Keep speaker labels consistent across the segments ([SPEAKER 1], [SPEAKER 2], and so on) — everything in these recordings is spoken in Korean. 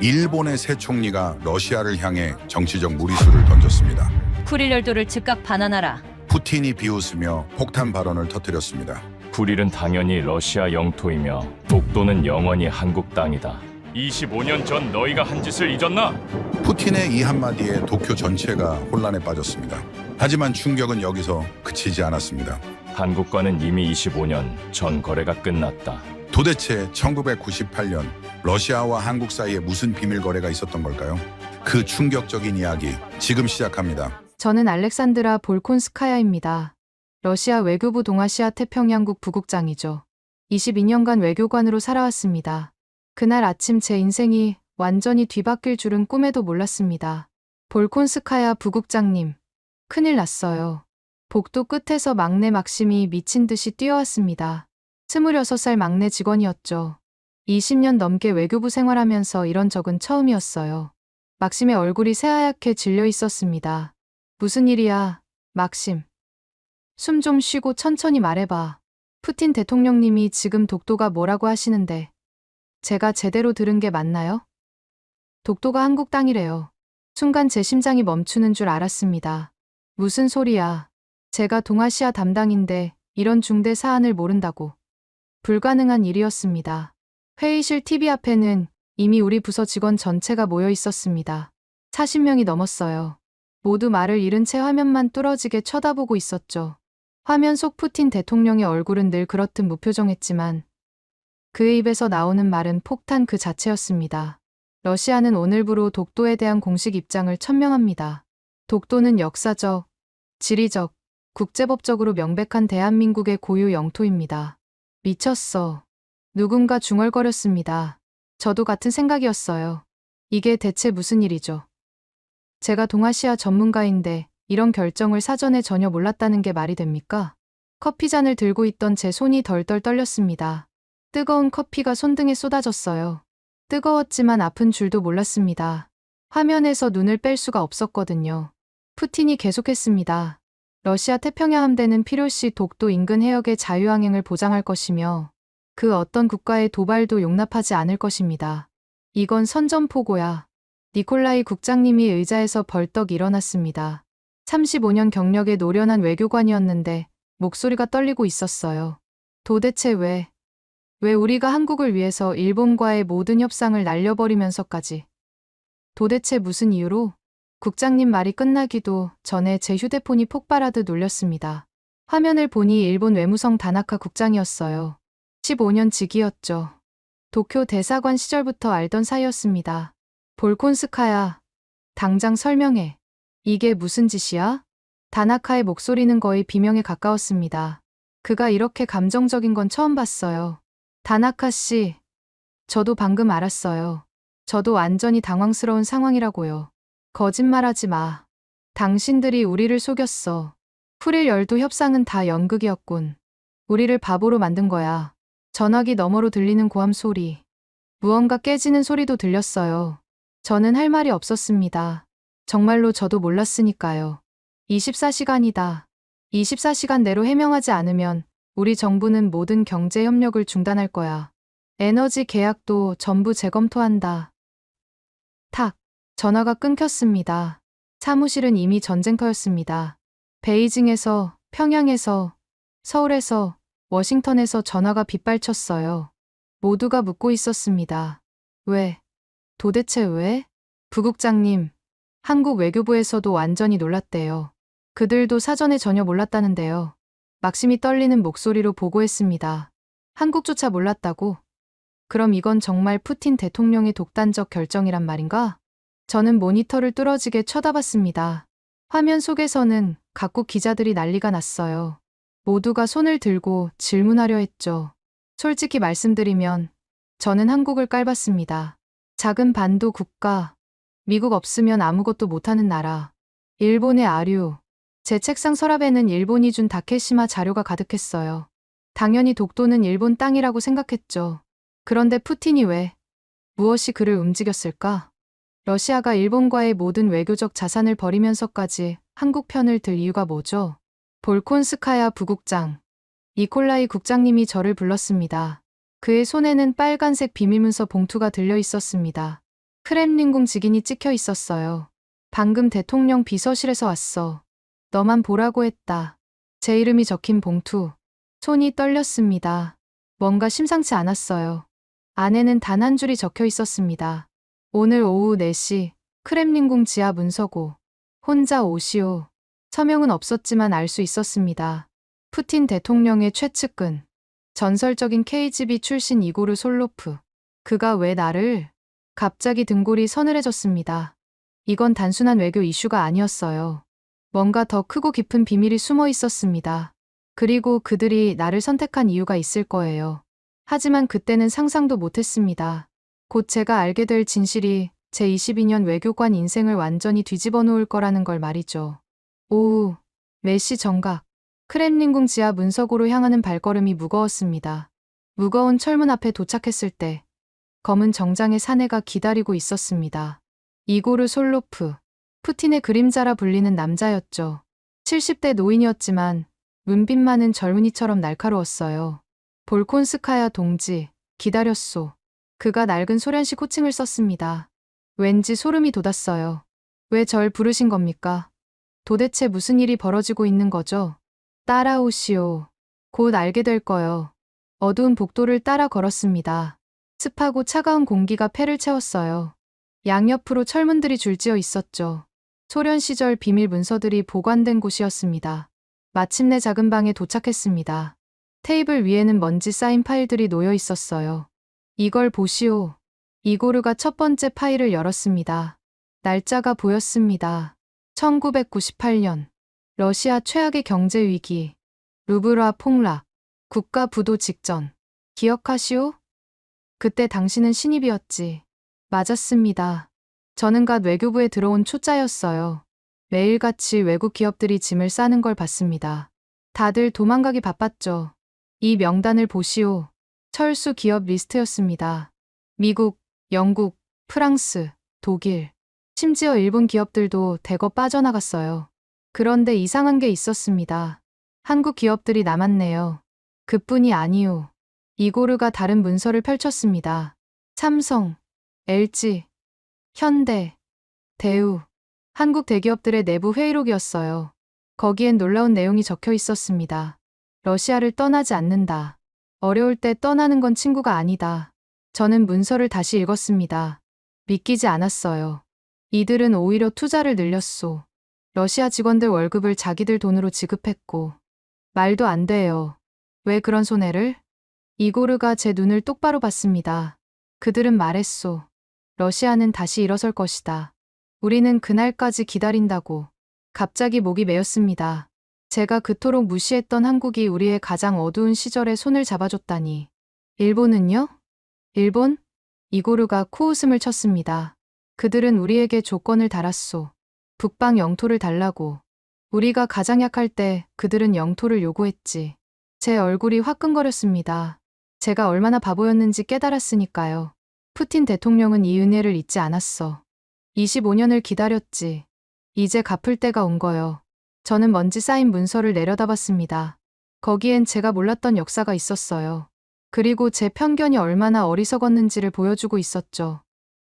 [SPEAKER 1] 일본의 새 총리가 러시아를 향해 정치적 무리수를 던졌습니다.
[SPEAKER 2] 쿠릴 열도를 즉각 반환하라.
[SPEAKER 1] 푸틴이 비웃으며 폭탄 발언을 터뜨렸습니다.
[SPEAKER 3] 쿠릴은 당연히 러시아 영토이며 독도는 영원히 한국 땅이다. 25년 전 너희가 한 짓을 잊었나?
[SPEAKER 1] 푸틴의 이 한마디에 도쿄 전체가 혼란에 빠졌습니다. 하지만 충격은 여기서 그치지 않았습니다.
[SPEAKER 3] 한국과는 이미 25년 전 거래가 끝났다.
[SPEAKER 1] 도대체 1998년 러시아와 한국 사이에 무슨 비밀 거래가 있었던 걸까요? 그 충격적인 이야기 지금 시작합니다.
[SPEAKER 4] 저는 알렉산드라 볼콘스카야입니다. 러시아 외교부 동아시아 태평양국 부국장이죠. 22년간 외교관으로 살아왔습니다. 그날 아침 제 인생이 완전히 뒤바뀔 줄은 꿈에도 몰랐습니다. 볼콘스카야 부국장님, 큰일 났어요. 복도 끝에서 막내 막심이 미친 듯이 뛰어왔습니다. 26살 막내 직원이었죠. 20년 넘게 외교부 생활하면서 이런 적은 처음이었어요. 막심의 얼굴이 새하얗게 질려 있었습니다. 무슨 일이야, 막심. 숨 좀 쉬고 천천히 말해봐. 푸틴 대통령님이 지금 독도가 뭐라고 하시는데 제가 제대로 들은 게 맞나요? 독도가 한국 땅이래요. 순간 제 심장이 멈추는 줄 알았습니다. 무슨 소리야. 제가 동아시아 담당인데 이런 중대 사안을 모른다고. 불가능한 일이었습니다. 회의실 TV 앞에는 이미 우리 부서 직원 전체가 모여 있었습니다. 40명이 넘었어요. 모두 말을 잃은 채 화면만 뚫어지게 쳐다보고 있었죠. 화면 속 푸틴 대통령의 얼굴은 늘 그렇듯 무표정했지만 그의 입에서 나오는 말은 폭탄 그 자체였습니다. 러시아는 오늘부로 독도에 대한 공식 입장을 천명합니다. 독도는 역사적, 지리적, 국제법적으로 명백한 대한민국의 고유 영토입니다. 미쳤어. 누군가 중얼거렸습니다. 저도 같은 생각이었어요. 이게 대체 무슨 일이죠? 제가 동아시아 전문가인데 이런 결정을 사전에 전혀 몰랐다는 게 말이 됩니까? 커피잔을 들고 있던 제 손이 덜덜 떨렸습니다. 뜨거운 커피가 손등에 쏟아졌어요. 뜨거웠지만 아픈 줄도 몰랐습니다. 화면에서 눈을 뺄 수가 없었거든요. 푸틴이 계속했습니다. 러시아 태평양 함대는 필요시 독도 인근 해역의 자유항행을 보장할 것이며 그 어떤 국가의 도발도 용납하지 않을 것입니다. 이건 선전포고야. 니콜라이 국장님이 의자에서 벌떡 일어났습니다. 35년 경력의 노련한 외교관이었는데 목소리가 떨리고 있었어요. 도대체 왜 우리가 한국을 위해서 일본과의 모든 협상을 날려버리면서까지. 도대체 무슨 이유로? 국장님 말이 끝나기도 전에 제 휴대폰이 폭발하듯 울렸습니다. 화면을 보니 일본 외무성 다나카 국장이었어요. 15년 직이었죠. 도쿄 대사관 시절부터 알던 사이였습니다. 볼콘스카야, 당장 설명해. 이게 무슨 짓이야? 다나카의 목소리는 거의 비명에 가까웠습니다. 그가 이렇게 감정적인 건 처음 봤어요. 다나카 씨, 저도 방금 알았어요. 저도 완전히 당황스러운 상황이라고요. 거짓말하지 마. 당신들이 우리를 속였어. 쿠릴 열도 협상은 다 연극이었군. 우리를 바보로 만든 거야. 전화기 너머로 들리는 고함 소리. 무언가 깨지는 소리도 들렸어요. 저는 할 말이 없었습니다. 정말로 저도 몰랐으니까요. 24시간이다. 24시간 내로 해명하지 않으면 우리 정부는 모든 경제 협력을 중단할 거야. 에너지 계약도 전부 재검토한다. 탁. 전화가 끊겼습니다. 사무실은 이미 전쟁터였습니다. 베이징에서, 평양에서, 서울에서, 워싱턴에서 전화가 빗발쳤어요. 모두가 묻고 있었습니다. 왜? 도대체 왜? 부국장님, 한국 외교부에서도 완전히 놀랐대요. 그들도 사전에 전혀 몰랐다는데요. 막심이 떨리는 목소리로 보고했습니다. 한국조차 몰랐다고? 그럼 이건 정말 푸틴 대통령의 독단적 결정이란 말인가? 저는 모니터를 뚫어지게 쳐다봤습니다. 화면 속에서는 각국 기자들이 난리가 났어요. 모두가 손을 들고 질문하려 했죠. 솔직히 말씀드리면 저는 한국을 깔봤습니다. 작은 반도 국가, 미국 없으면 아무것도 못하는 나라, 일본의 아류. 제 책상 서랍에는 일본이 준 다케시마 자료가 가득했어요. 당연히 독도는 일본 땅이라고 생각했죠. 그런데 푸틴이 왜, 무엇이 그를 움직였을까? 러시아가 일본과의 모든 외교적 자산을 버리면서까지 한국 편을 들 이유가 뭐죠? 볼콘스카야 부국장. 니콜라이 국장님이 저를 불렀습니다. 그의 손에는 빨간색 비밀문서 봉투가 들려 있었습니다. 크렘린궁 직인이 찍혀 있었어요. 방금 대통령 비서실에서 왔어. 너만 보라고 했다. 제 이름이 적힌 봉투. 손이 떨렸습니다. 뭔가 심상치 않았어요. 안에는 단 한 줄이 적혀 있었습니다. 오늘 오후 4시 크렘린궁 지하 문서고. 혼자 오시오. 서명은 없었지만 알 수 있었습니다. 푸틴 대통령의 최측근. 전설적인 KGB 출신 이고르 솔로프. 그가 왜 나를? 갑자기 등골이 서늘해졌습니다. 이건 단순한 외교 이슈가 아니었어요. 뭔가 더 크고 깊은 비밀이 숨어 있었습니다. 그리고 그들이 나를 선택한 이유가 있을 거예요. 하지만 그때는 상상도 못했습니다. 곧 제가 알게 될 진실이 제 22년 외교관 인생을 완전히 뒤집어 놓을 거라는 걸 말이죠. 오후 4시 정각. 크렘린궁 지하 문서고로 향하는 발걸음이 무거웠습니다. 무거운 철문 앞에 도착했을 때 검은 정장의 사내가 기다리고 있었습니다. 이고르 솔로프. 푸틴의 그림자라 불리는 남자였죠. 70대 노인이었지만 눈빛 많은 젊은이처럼 날카로웠어요. 볼콘스카야 동지, 기다렸소. 그가 낡은 소련식 호칭을 썼습니다. 왠지 소름이 돋았어요. 왜 절 부르신 겁니까? 도대체 무슨 일이 벌어지고 있는 거죠? 따라오시오. 곧 알게 될 거요. 어두운 복도를 따라 걸었습니다. 습하고 차가운 공기가 폐를 채웠어요. 양옆으로 철문들이 줄지어 있었죠. 소련 시절 비밀 문서들이 보관된 곳이었습니다. 마침내 작은 방에 도착했습니다. 테이블 위에는 먼지 쌓인 파일들이 놓여 있었어요. 이걸 보시오. 이고르가 첫 번째 파일을 열었습니다. 날짜가 보였습니다. 1998년. 러시아 최악의 경제 위기. 루브라 폭락. 국가 부도 직전. 기억하시오? 그때 당신은 신입이었지. 맞았습니다. 저는 갓 외교부에 들어온 초짜였어요. 매일같이 외국 기업들이 짐을 싸는 걸 봤습니다. 다들 도망가기 바빴죠. 이 명단을 보시오. 철수 기업 리스트였습니다. 미국, 영국, 프랑스, 독일, 심지어 일본 기업들도 대거 빠져나갔어요. 그런데 이상한 게 있었습니다. 한국 기업들이 남았네요. 그뿐이 아니오. 이고르가 다른 문서를 펼쳤습니다. 삼성, LG, 현대, 대우, 한국 대기업들의 내부 회의록이었어요. 거기엔 놀라운 내용이 적혀 있었습니다. 러시아를 떠나지 않는다. 어려울 때 떠나는 건 친구가 아니다. 저는 문서를 다시 읽었습니다. 믿기지 않았어요. 이들은 오히려 투자를 늘렸소. 러시아 직원들 월급을 자기들 돈으로 지급했고. 말도 안 돼요. 왜 그런 손해를? 이고르가 제 눈을 똑바로 봤습니다. 그들은 말했소. 러시아는 다시 일어설 것이다. 우리는 그날까지 기다린다고. 갑자기 목이 메였습니다. 제가 그토록 무시했던 한국이 우리의 가장 어두운 시절에 손을 잡아줬다니. 일본은요? 일본? 이고르가 코웃음을 쳤습니다. 그들은 우리에게 조건을 달았소. 북방 영토를 달라고. 우리가 가장 약할 때 그들은 영토를 요구했지. 제 얼굴이 화끈거렸습니다. 제가 얼마나 바보였는지 깨달았으니까요. 푸틴 대통령은 이 은혜를 잊지 않았어. 25년을 기다렸지. 이제 갚을 때가 온 거요. 저는 먼지 쌓인 문서를 내려다봤습니다. 거기엔 제가 몰랐던 역사가 있었어요. 그리고 제 편견이 얼마나 어리석었는지를 보여주고 있었죠.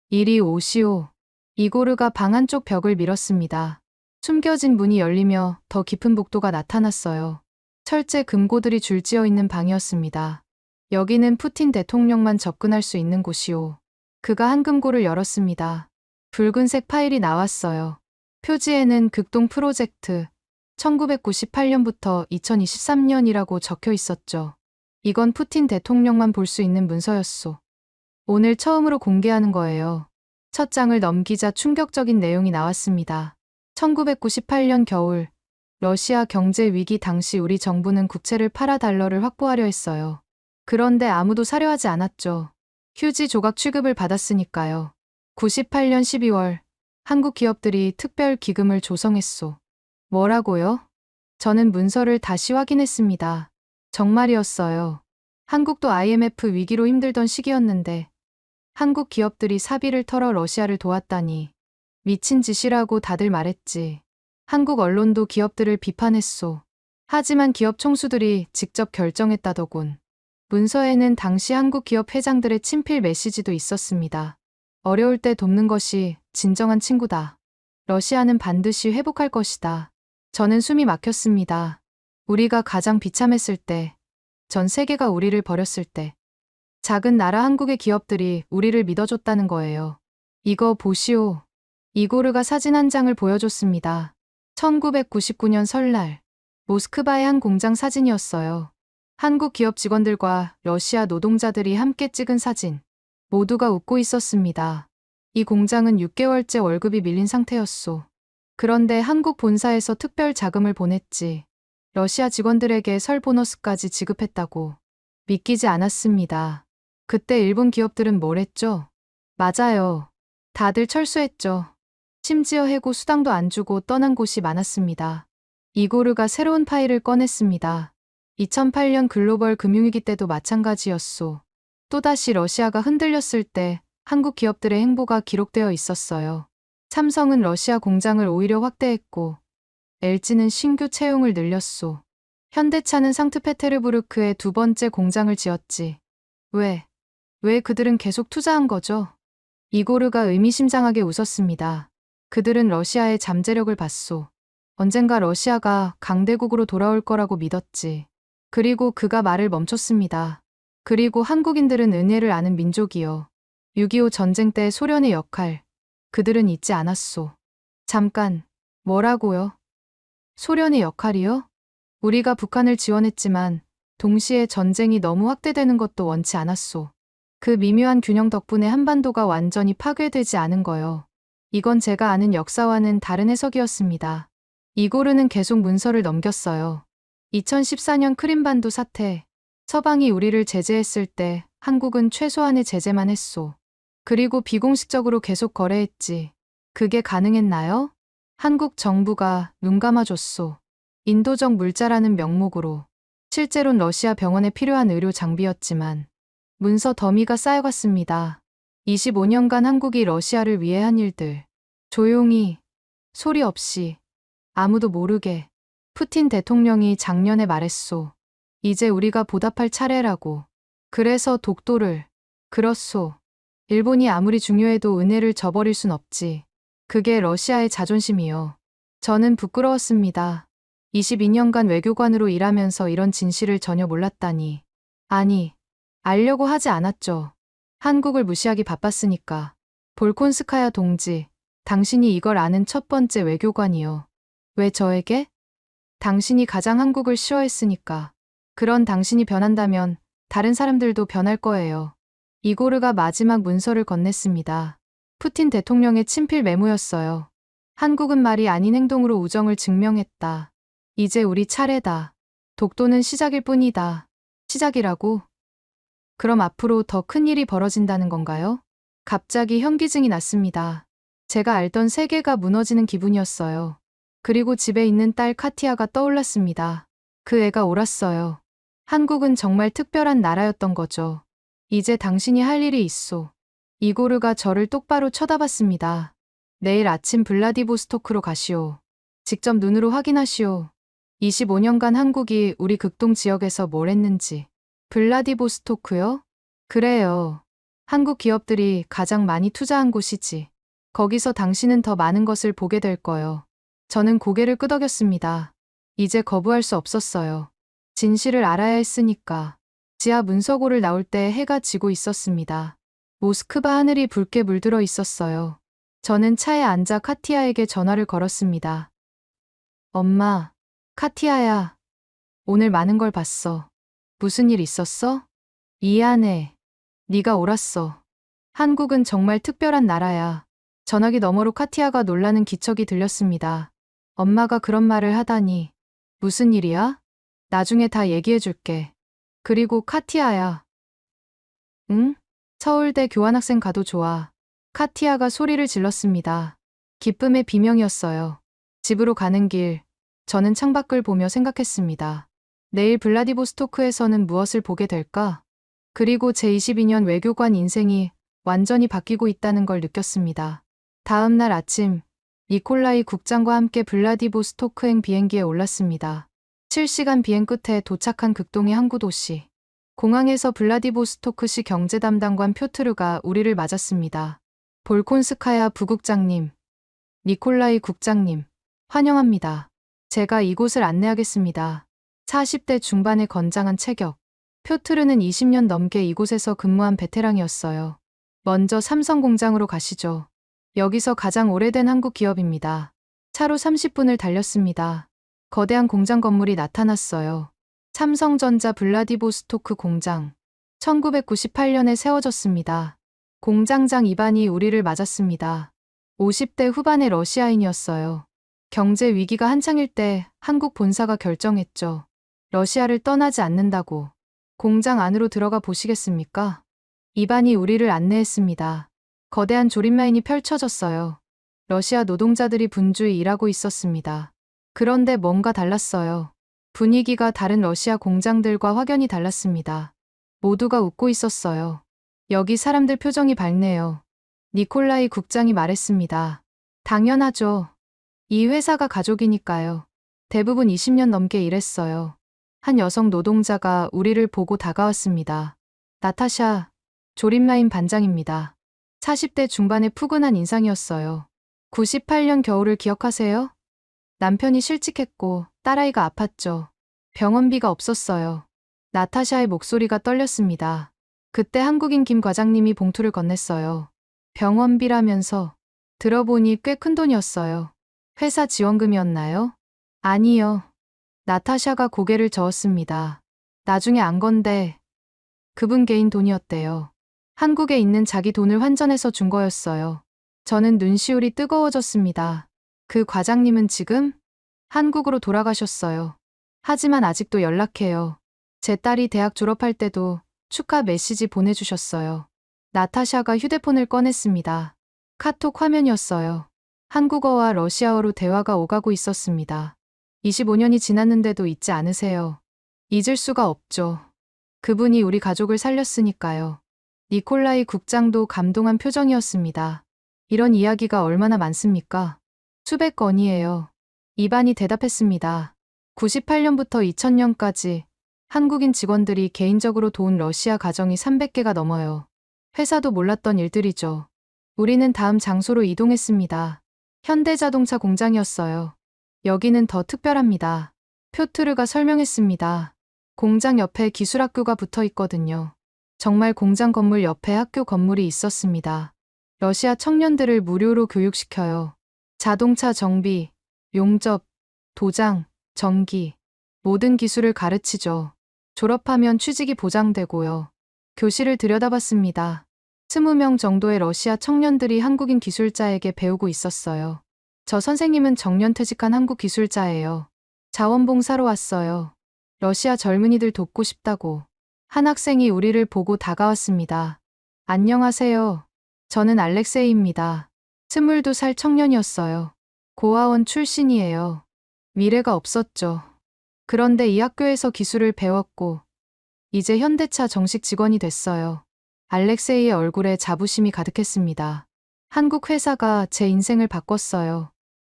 [SPEAKER 4] 이리 오시오. 이고르가 방 한쪽 벽을 밀었습니다. 숨겨진 문이 열리며 더 깊은 복도가 나타났어요. 철제 금고들이 줄지어 있는 방이었습니다. 여기는 푸틴 대통령만 접근할 수 있는 곳이오. 그가 한 금고를 열었습니다. 붉은색 파일이 나왔어요. 표지에는 극동 프로젝트 1998년부터 2023년이라고 적혀 있었죠. 이건 푸틴 대통령만 볼 수 있는 문서였소. 오늘 처음으로 공개하는 거예요. 첫 장을 넘기자 충격적인 내용이 나왔습니다. 1998년 겨울, 러시아 경제 위기 당시 우리 정부는 국채를 팔아 달러를 확보하려 했어요. 그런데 아무도 사려 하지 않았죠. 휴지 조각 취급을 받았으니까요. 98년 12월, 한국 기업들이 특별 기금을 조성했소. 뭐라고요? 저는 문서를 다시 확인했습니다. 정말이었어요. 한국도 IMF 위기로 힘들던 시기였는데 한국 기업들이 사비를 털어 러시아를 도왔다니 미친 짓이라고 다들 말했지. 한국 언론도 기업들을 비판했소. 하지만 기업 총수들이 직접 결정했다더군. 문서에는 당시 한국 기업 회장들의 친필 메시지도 있었습니다. 어려울 때 돕는 것이 진정한 친구다. 러시아는 반드시 회복할 것이다. 저는 숨이 막혔습니다. 우리가 가장 비참했을 때, 전 세계가 우리를 버렸을 때, 작은 나라 한국의 기업들이 우리를 믿어줬다는 거예요. 이거 보시오. 이고르가 사진 한 장을 보여줬습니다. 1999년 설날, 모스크바의 한 공장 사진이었어요. 한국 기업 직원들과 러시아 노동자들이 함께 찍은 사진. 모두가 웃고 있었습니다. 이 공장은 6개월째 월급이 밀린 상태였소. 그런데 한국 본사에서 특별 자금을 보냈지. 러시아 직원들에게 설 보너스까지 지급했다고. 믿기지 않았습니다. 그때 일본 기업들은 뭘 했죠? 맞아요. 다들 철수했죠. 심지어 해고 수당도 안 주고 떠난 곳이 많았습니다. 이고르가 새로운 파일을 꺼냈습니다. 2008년 글로벌 금융위기 때도 마찬가지였소. 또다시 러시아가 흔들렸을 때 한국 기업들의 행보가 기록되어 있었어요. 삼성은 러시아 공장을 오히려 확대했고 LG는 신규 채용을 늘렸소. 현대차는 상트페테르부르크에 두 번째 공장을 지었지. 왜 그들은 계속 투자한 거죠? 이고르가 의미심장하게 웃었습니다. 그들은 러시아의 잠재력을 봤소. 언젠가 러시아가 강대국으로 돌아올 거라고 믿었지. 그리고 그가 말을 멈췄습니다. 그리고 한국인들은 은혜를 아는 민족이요. 6.25 전쟁 때 소련의 역할, 그들은 잊지 않았소. 잠깐, 뭐라고요? 소련의 역할이요? 우리가 북한을 지원했지만 동시에 전쟁이 너무 확대되는 것도 원치 않았소. 그 미묘한 균형 덕분에 한반도가 완전히 파괴되지 않은 거요. 이건 제가 아는 역사와는 다른 해석이었습니다. 이고르는 계속 문서를 넘겼어요. 2014년 크림반도 사태, 서방이 우리를 제재했을 때 한국은 최소한의 제재만 했소. 그리고 비공식적으로 계속 거래했지. 그게 가능했나요? 한국 정부가 눈 감아줬소. 인도적 물자라는 명목으로. 실제론 러시아 병원에 필요한 의료 장비였지만 문서 더미가 쌓여갔습니다. 25년간 한국이 러시아를 위해 한 일들. 조용히, 소리 없이, 아무도 모르게 푸틴 대통령이 작년에 말했소. 이제 우리가 보답할 차례라고. 그래서 독도를. 그렇소. 일본이 아무리 중요해도 은혜를 저버릴 순 없지. 그게 러시아의 자존심이요. 저는 부끄러웠습니다. 22년간 외교관으로 일하면서 이런 진실을 전혀 몰랐다니. 아니, 알려고 하지 않았죠. 한국을 무시하기 바빴으니까. 볼콘스카야 동지, 당신이 이걸 아는 첫 번째 외교관이요. 왜 저에게? 당신이 가장 한국을 싫어했으니까. 그런 당신이 변한다면 다른 사람들도 변할 거예요. 이고르가 마지막 문서를 건넸습니다. 푸틴 대통령의 친필 메모였어요. 한국은 말이 아닌 행동으로 우정을 증명했다. 이제 우리 차례다. 독도는 시작일 뿐이다. 시작이라고? 그럼 앞으로 더 큰 일이 벌어진다는 건가요? 갑자기 현기증이 났습니다. 제가 알던 세계가 무너지는 기분이었어요. 그리고 집에 있는 딸 카티아가 떠올랐습니다. 그 애가 옳았어요. 한국은 정말 특별한 나라였던 거죠. 이제 당신이 할 일이 있소. 이고르가 저를 똑바로 쳐다봤습니다. 내일 아침 블라디보스토크로 가시오. 직접 눈으로 확인하시오. 25년간 한국이 우리 극동 지역에서 뭘 했는지. 블라디보스토크요? 그래요. 한국 기업들이 가장 많이 투자한 곳이지. 거기서 당신은 더 많은 것을 보게 될 거요. 저는 고개를 끄덕였습니다. 이제 거부할 수 없었어요. 진실을 알아야 했으니까. 지하 문서고를 나올 때 해가 지고 있었습니다. 모스크바 하늘이 붉게 물들어 있었어요. 저는 차에 앉아 카티아에게 전화를 걸었습니다. 엄마, 카티아야. 오늘 많은 걸 봤어. 무슨 일 있었어? 미안해. 네가 옳았어. 한국은 정말 특별한 나라야. 전화기 너머로 카티아가 놀라는 기척이 들렸습니다. 엄마가 그런 말을 하다니. 무슨 일이야? 나중에 다 얘기해 줄게. 그리고 카티아야. 응? 서울대 교환학생 가도 좋아. 카티아가 소리를 질렀습니다. 기쁨의 비명이었어요. 집으로 가는 길, 저는 창밖을 보며 생각했습니다. 내일 블라디보스토크에서는 무엇을 보게 될까? 그리고 제 22년 외교관 인생이 완전히 바뀌고 있다는 걸 느꼈습니다. 다음 날 아침, 니콜라이 국장과 함께 블라디보스토크행 비행기에 올랐습니다. 7시간 비행 끝에 도착한 극동의 항구 도시. 공항에서 블라디보스토크시 경제 담당관 표트르가 우리를 맞았습니다. 볼콘스카야 부국장님, 니콜라이 국장님, 환영합니다. 제가 이곳을 안내하겠습니다. 40대 중반의 건장한 체격. 표트르는 20년 넘게 이곳에서 근무한 베테랑이었어요. 먼저 삼성 공장으로 가시죠. 여기서 가장 오래된 한국 기업입니다. 차로 30분을 달렸습니다. 거대한 공장 건물이 나타났어요. 삼성전자 블라디보스토크 공장. 1998년에 세워졌습니다. 공장장 이반이 우리를 맞았습니다. 50대 후반의 러시아인이었어요. 경제 위기가 한창일 때 한국 본사가 결정했죠. 러시아를 떠나지 않는다고. 공장 안으로 들어가 보시겠습니까? 이반이 우리를 안내했습니다. 거대한 조립라인이 펼쳐졌어요. 러시아 노동자들이 분주히 일하고 있었습니다. 그런데 뭔가 달랐어요. 분위기가 다른 러시아 공장들과 확연히 달랐습니다. 모두가 웃고 있었어요. 여기 사람들 표정이 밝네요. 니콜라이 국장이 말했습니다. 당연하죠. 이 회사가 가족이니까요. 대부분 20년 넘게 일했어요. 한 여성 노동자가 우리를 보고 다가왔습니다. 나타샤, 조립라인 반장입니다. 40대 중반의 푸근한 인상이었어요. 98년 겨울을 기억하세요? 남편이 실직했고 딸아이가 아팠죠. 병원비가 없었어요. 나타샤의 목소리가 떨렸습니다. 그때 한국인 김 과장님이 봉투를 건넸어요. 병원비라면서. 들어보니 꽤 큰 돈이었어요. 회사 지원금이었나요? 아니요. 나타샤가 고개를 저었습니다. 나중에 안 건데 그분 개인 돈이었대요. 한국에 있는 자기 돈을 환전해서 준 거였어요. 저는 눈시울이 뜨거워졌습니다. 그 과장님은 지금 한국으로 돌아가셨어요. 하지만 아직도 연락해요. 제 딸이 대학 졸업할 때도 축하 메시지 보내주셨어요. 나타샤가 휴대폰을 꺼냈습니다. 카톡 화면이었어요. 한국어와 러시아어로 대화가 오가고 있었습니다. 25년이 지났는데도 잊지 않으세요. 잊을 수가 없죠. 그분이 우리 가족을 살렸으니까요. 니콜라이 국장도 감동한 표정이었습니다. 이런 이야기가 얼마나 많습니까? 수백 건이에요. 이반이 대답했습니다. 98년부터 2000년까지 한국인 직원들이 개인적으로 도운 러시아 가정이 300개가 넘어요. 회사도 몰랐던 일들이죠. 우리는 다음 장소로 이동했습니다. 현대자동차 공장이었어요. 여기는 더 특별합니다. 표트르가 설명했습니다. 공장 옆에 기술학교가 붙어 있거든요. 정말 공장 건물 옆에 학교 건물이 있었습니다. 러시아 청년들을 무료로 교육시켜요. 자동차 정비, 용접, 도장, 전기, 모든 기술을 가르치죠. 졸업하면 취직이 보장되고요. 교실을 들여다봤습니다. 20명 정도의 러시아 청년들이 한국인 기술자에게 배우고 있었어요. 저 선생님은 정년퇴직한 한국 기술자예요. 자원봉사로 왔어요. 러시아 젊은이들 돕고 싶다고. 한 학생이 우리를 보고 다가왔습니다. 안녕하세요. 저는 알렉세이입니다. 22살 청년이었어요. 고아원 출신이에요. 미래가 없었죠. 그런데 이 학교에서 기술을 배웠고 이제 현대차 정식 직원이 됐어요. 알렉세이의 얼굴에 자부심이 가득했습니다. 한국 회사가 제 인생을 바꿨어요.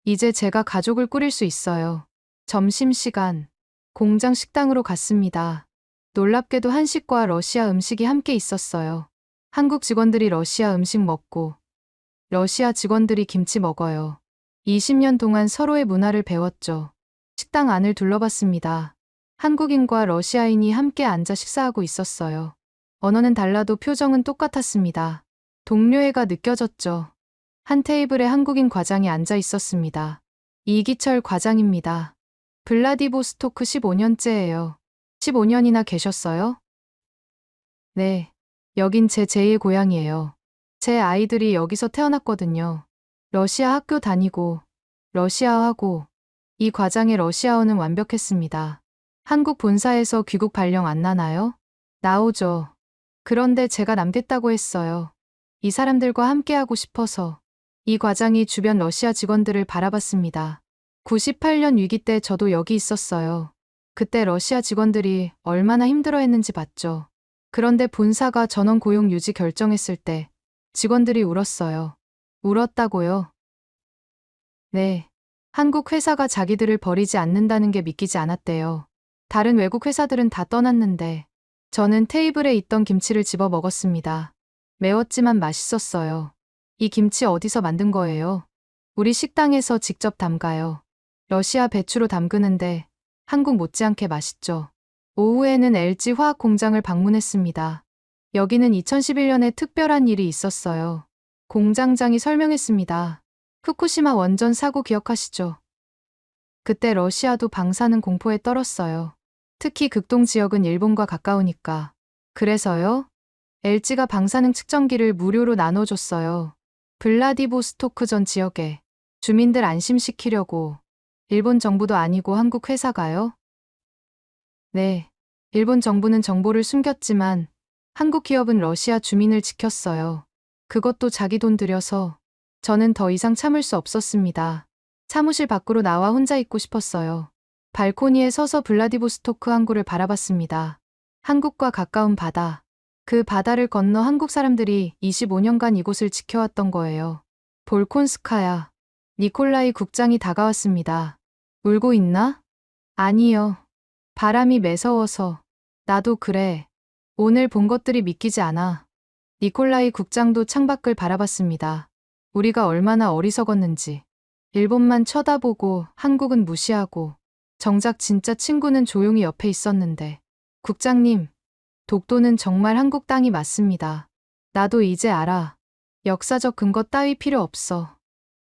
[SPEAKER 4] 이제 제가 가족을 꾸릴 수 있어요. 점심시간, 공장 식당으로 갔습니다. 놀랍게도 한식과 러시아 음식이 함께 있었어요. 한국 직원들이 러시아 음식 먹고 러시아 직원들이 김치 먹어요. 20년 동안 서로의 문화를 배웠죠. 식당 안을 둘러봤습니다. 한국인과 러시아인이 함께 앉아 식사하고 있었어요. 언어는 달라도 표정은 똑같았습니다. 동료애가 느껴졌죠. 한 테이블에 한국인 과장이 앉아 있었습니다. 이기철 과장입니다. 블라디보스토크 15년째예요. 15년이나 계셨어요? 네. 여긴 제 제2의 고향이에요. 제 아이들이 여기서 태어났거든요. 러시아 학교 다니고 러시아하고 이 과장의 러시아어는 완벽했습니다. 한국 본사에서 귀국 발령 안 나나요? 나오죠. 그런데 제가 남겠다고 했어요. 이 사람들과 함께하고 싶어서. 이 과장이 주변 러시아 직원들을 바라봤습니다. 98년 위기 때 저도 여기 있었어요. 그때 러시아 직원들이 얼마나 힘들어했는지 봤죠. 그런데 본사가 전원 고용 유지 결정했을 때 직원들이 울었어요. 울었다고요? 네. 한국 회사가 자기들을 버리지 않는다는 게 믿기지 않았대요. 다른 외국 회사들은 다 떠났는데 저는 테이블에 있던 김치를 집어 먹었습니다. 매웠지만 맛있었어요. 이 김치 어디서 만든 거예요? 우리 식당에서 직접 담가요. 러시아 배추로 담그는데 한국 못지않게 맛있죠. 오후에는 LG 화학 공장을 방문했습니다. 여기는 2011년에 특별한 일이 있었어요. 공장장이 설명했습니다. 후쿠시마 원전 사고 기억하시죠? 그때 러시아도 방사능 공포에 떨었어요. 특히 극동 지역은 일본과 가까우니까. 그래서요? LG가 방사능 측정기를 무료로 나눠줬어요. 블라디보스토크 전 지역에 주민들 안심시키려고. 일본 정부도 아니고 한국 회사가요? 네. 일본 정부는 정보를 숨겼지만 한국 기업은 러시아 주민을 지켰어요. 그것도 자기 돈 들여서. 저는 더 이상 참을 수 없었습니다. 사무실 밖으로 나와 혼자 있고 싶었어요. 발코니에 서서 블라디보스토크 항구를 바라봤습니다. 한국과 가까운 바다. 그 바다를 건너 한국 사람들이 25년간 이곳을 지켜왔던 거예요. 볼콘스카야. 니콜라이 국장이 다가왔습니다. 울고 있나? 아니요. 바람이 매서워서. 나도 그래. 오늘 본 것들이 믿기지 않아. 니콜라이 국장도 창밖을 바라봤습니다. 우리가 얼마나 어리석었는지. 일본만 쳐다보고 한국은 무시하고. 정작 진짜 친구는 조용히 옆에 있었는데. 국장님, 독도는 정말 한국 땅이 맞습니다. 나도 이제 알아. 역사적 근거 따위 필요 없어.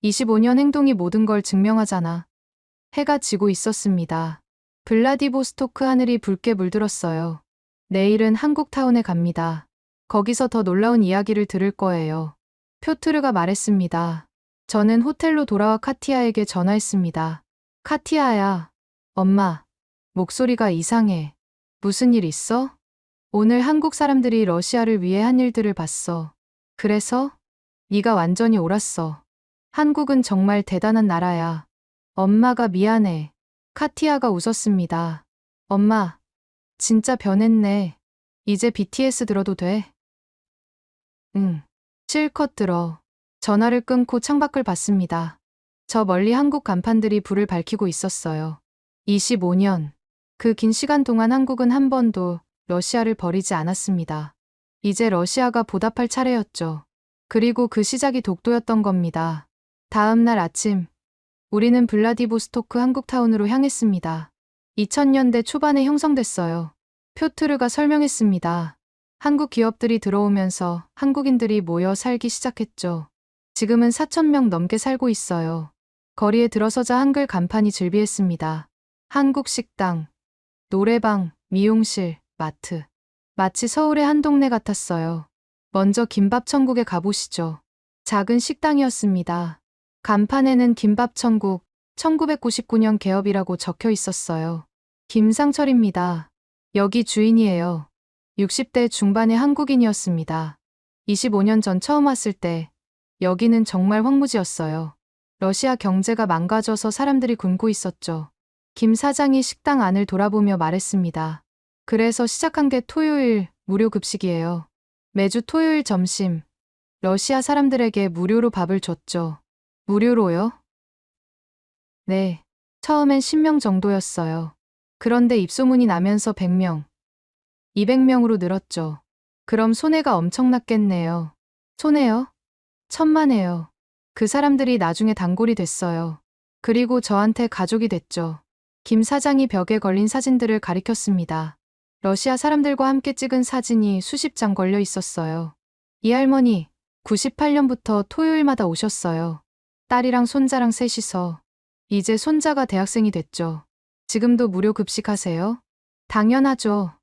[SPEAKER 4] 25년 행동이 모든 걸 증명하잖아. 해가 지고 있었습니다. 블라디보스토크 하늘이 붉게 물들었어요. 내일은 한국타운에 갑니다. 거기서 더 놀라운 이야기를 들을 거예요. 표트르가 말했습니다. 저는 호텔로 돌아와 카티아에게 전화했습니다. 카티아야, 엄마, 목소리가 이상해. 무슨 일 있어? 오늘 한국 사람들이 러시아를 위해 한 일들을 봤어. 그래서? 네가 완전히 옳았어. 한국은 정말 대단한 나라야. 엄마가 미안해. 카티아가 웃었습니다. 엄마, 진짜 변했네. 이제 BTS 들어도 돼? 응, 실컷 들어. 전화를 끊고 창밖을 봤습니다. 저 멀리 한국 간판들이 불을 밝히고 있었어요. 25년. 그 긴 시간 동안 한국은 한 번도 러시아를 버리지 않았습니다. 이제 러시아가 보답할 차례였죠. 그리고 그 시작이 독도였던 겁니다. 다음 날 아침, 우리는 블라디보스토크 한국타운으로 향했습니다. 2000년대 초반에 형성됐어요. 표트르가 설명했습니다. 한국 기업들이 들어오면서 한국인들이 모여 살기 시작했죠. 지금은 4,000명 넘게 살고 있어요. 거리에 들어서자 한글 간판이 즐비했습니다. 한국 식당, 노래방, 미용실, 마트. 마치 서울의 한 동네 같았어요. 먼저 김밥천국에 가보시죠. 작은 식당이었습니다. 간판에는 김밥천국, 1999년 개업이라고 적혀 있었어요. 김상철입니다. 여기 주인이에요. 60대 중반의 한국인이었습니다. 25년 전 처음 왔을 때 여기는 정말 황무지였어요. 러시아 경제가 망가져서 사람들이 굶고 있었죠. 김 사장이 식당 안을 돌아보며 말했습니다. 그래서 시작한 게 토요일 무료 급식이에요. 매주 토요일 점심, 러시아 사람들에게 무료로 밥을 줬죠. 무료로요? 네, 처음엔 10명 정도였어요. 그런데 입소문이 나면서 100명, 200명으로 늘었죠. 그럼 손해가 엄청났겠네요. 손해요? 천만에요. 그 사람들이 나중에 단골이 됐어요. 그리고 저한테 가족이 됐죠. 김 사장이 벽에 걸린 사진들을 가리켰습니다. 러시아 사람들과 함께 찍은 사진이 수십 장 걸려 있었어요. 이 할머니, 98년부터 토요일마다 오셨어요. 딸이랑 손자랑 셋이서. 이제 손자가 대학생이 됐죠. 지금도 무료 급식하세요? 당연하죠.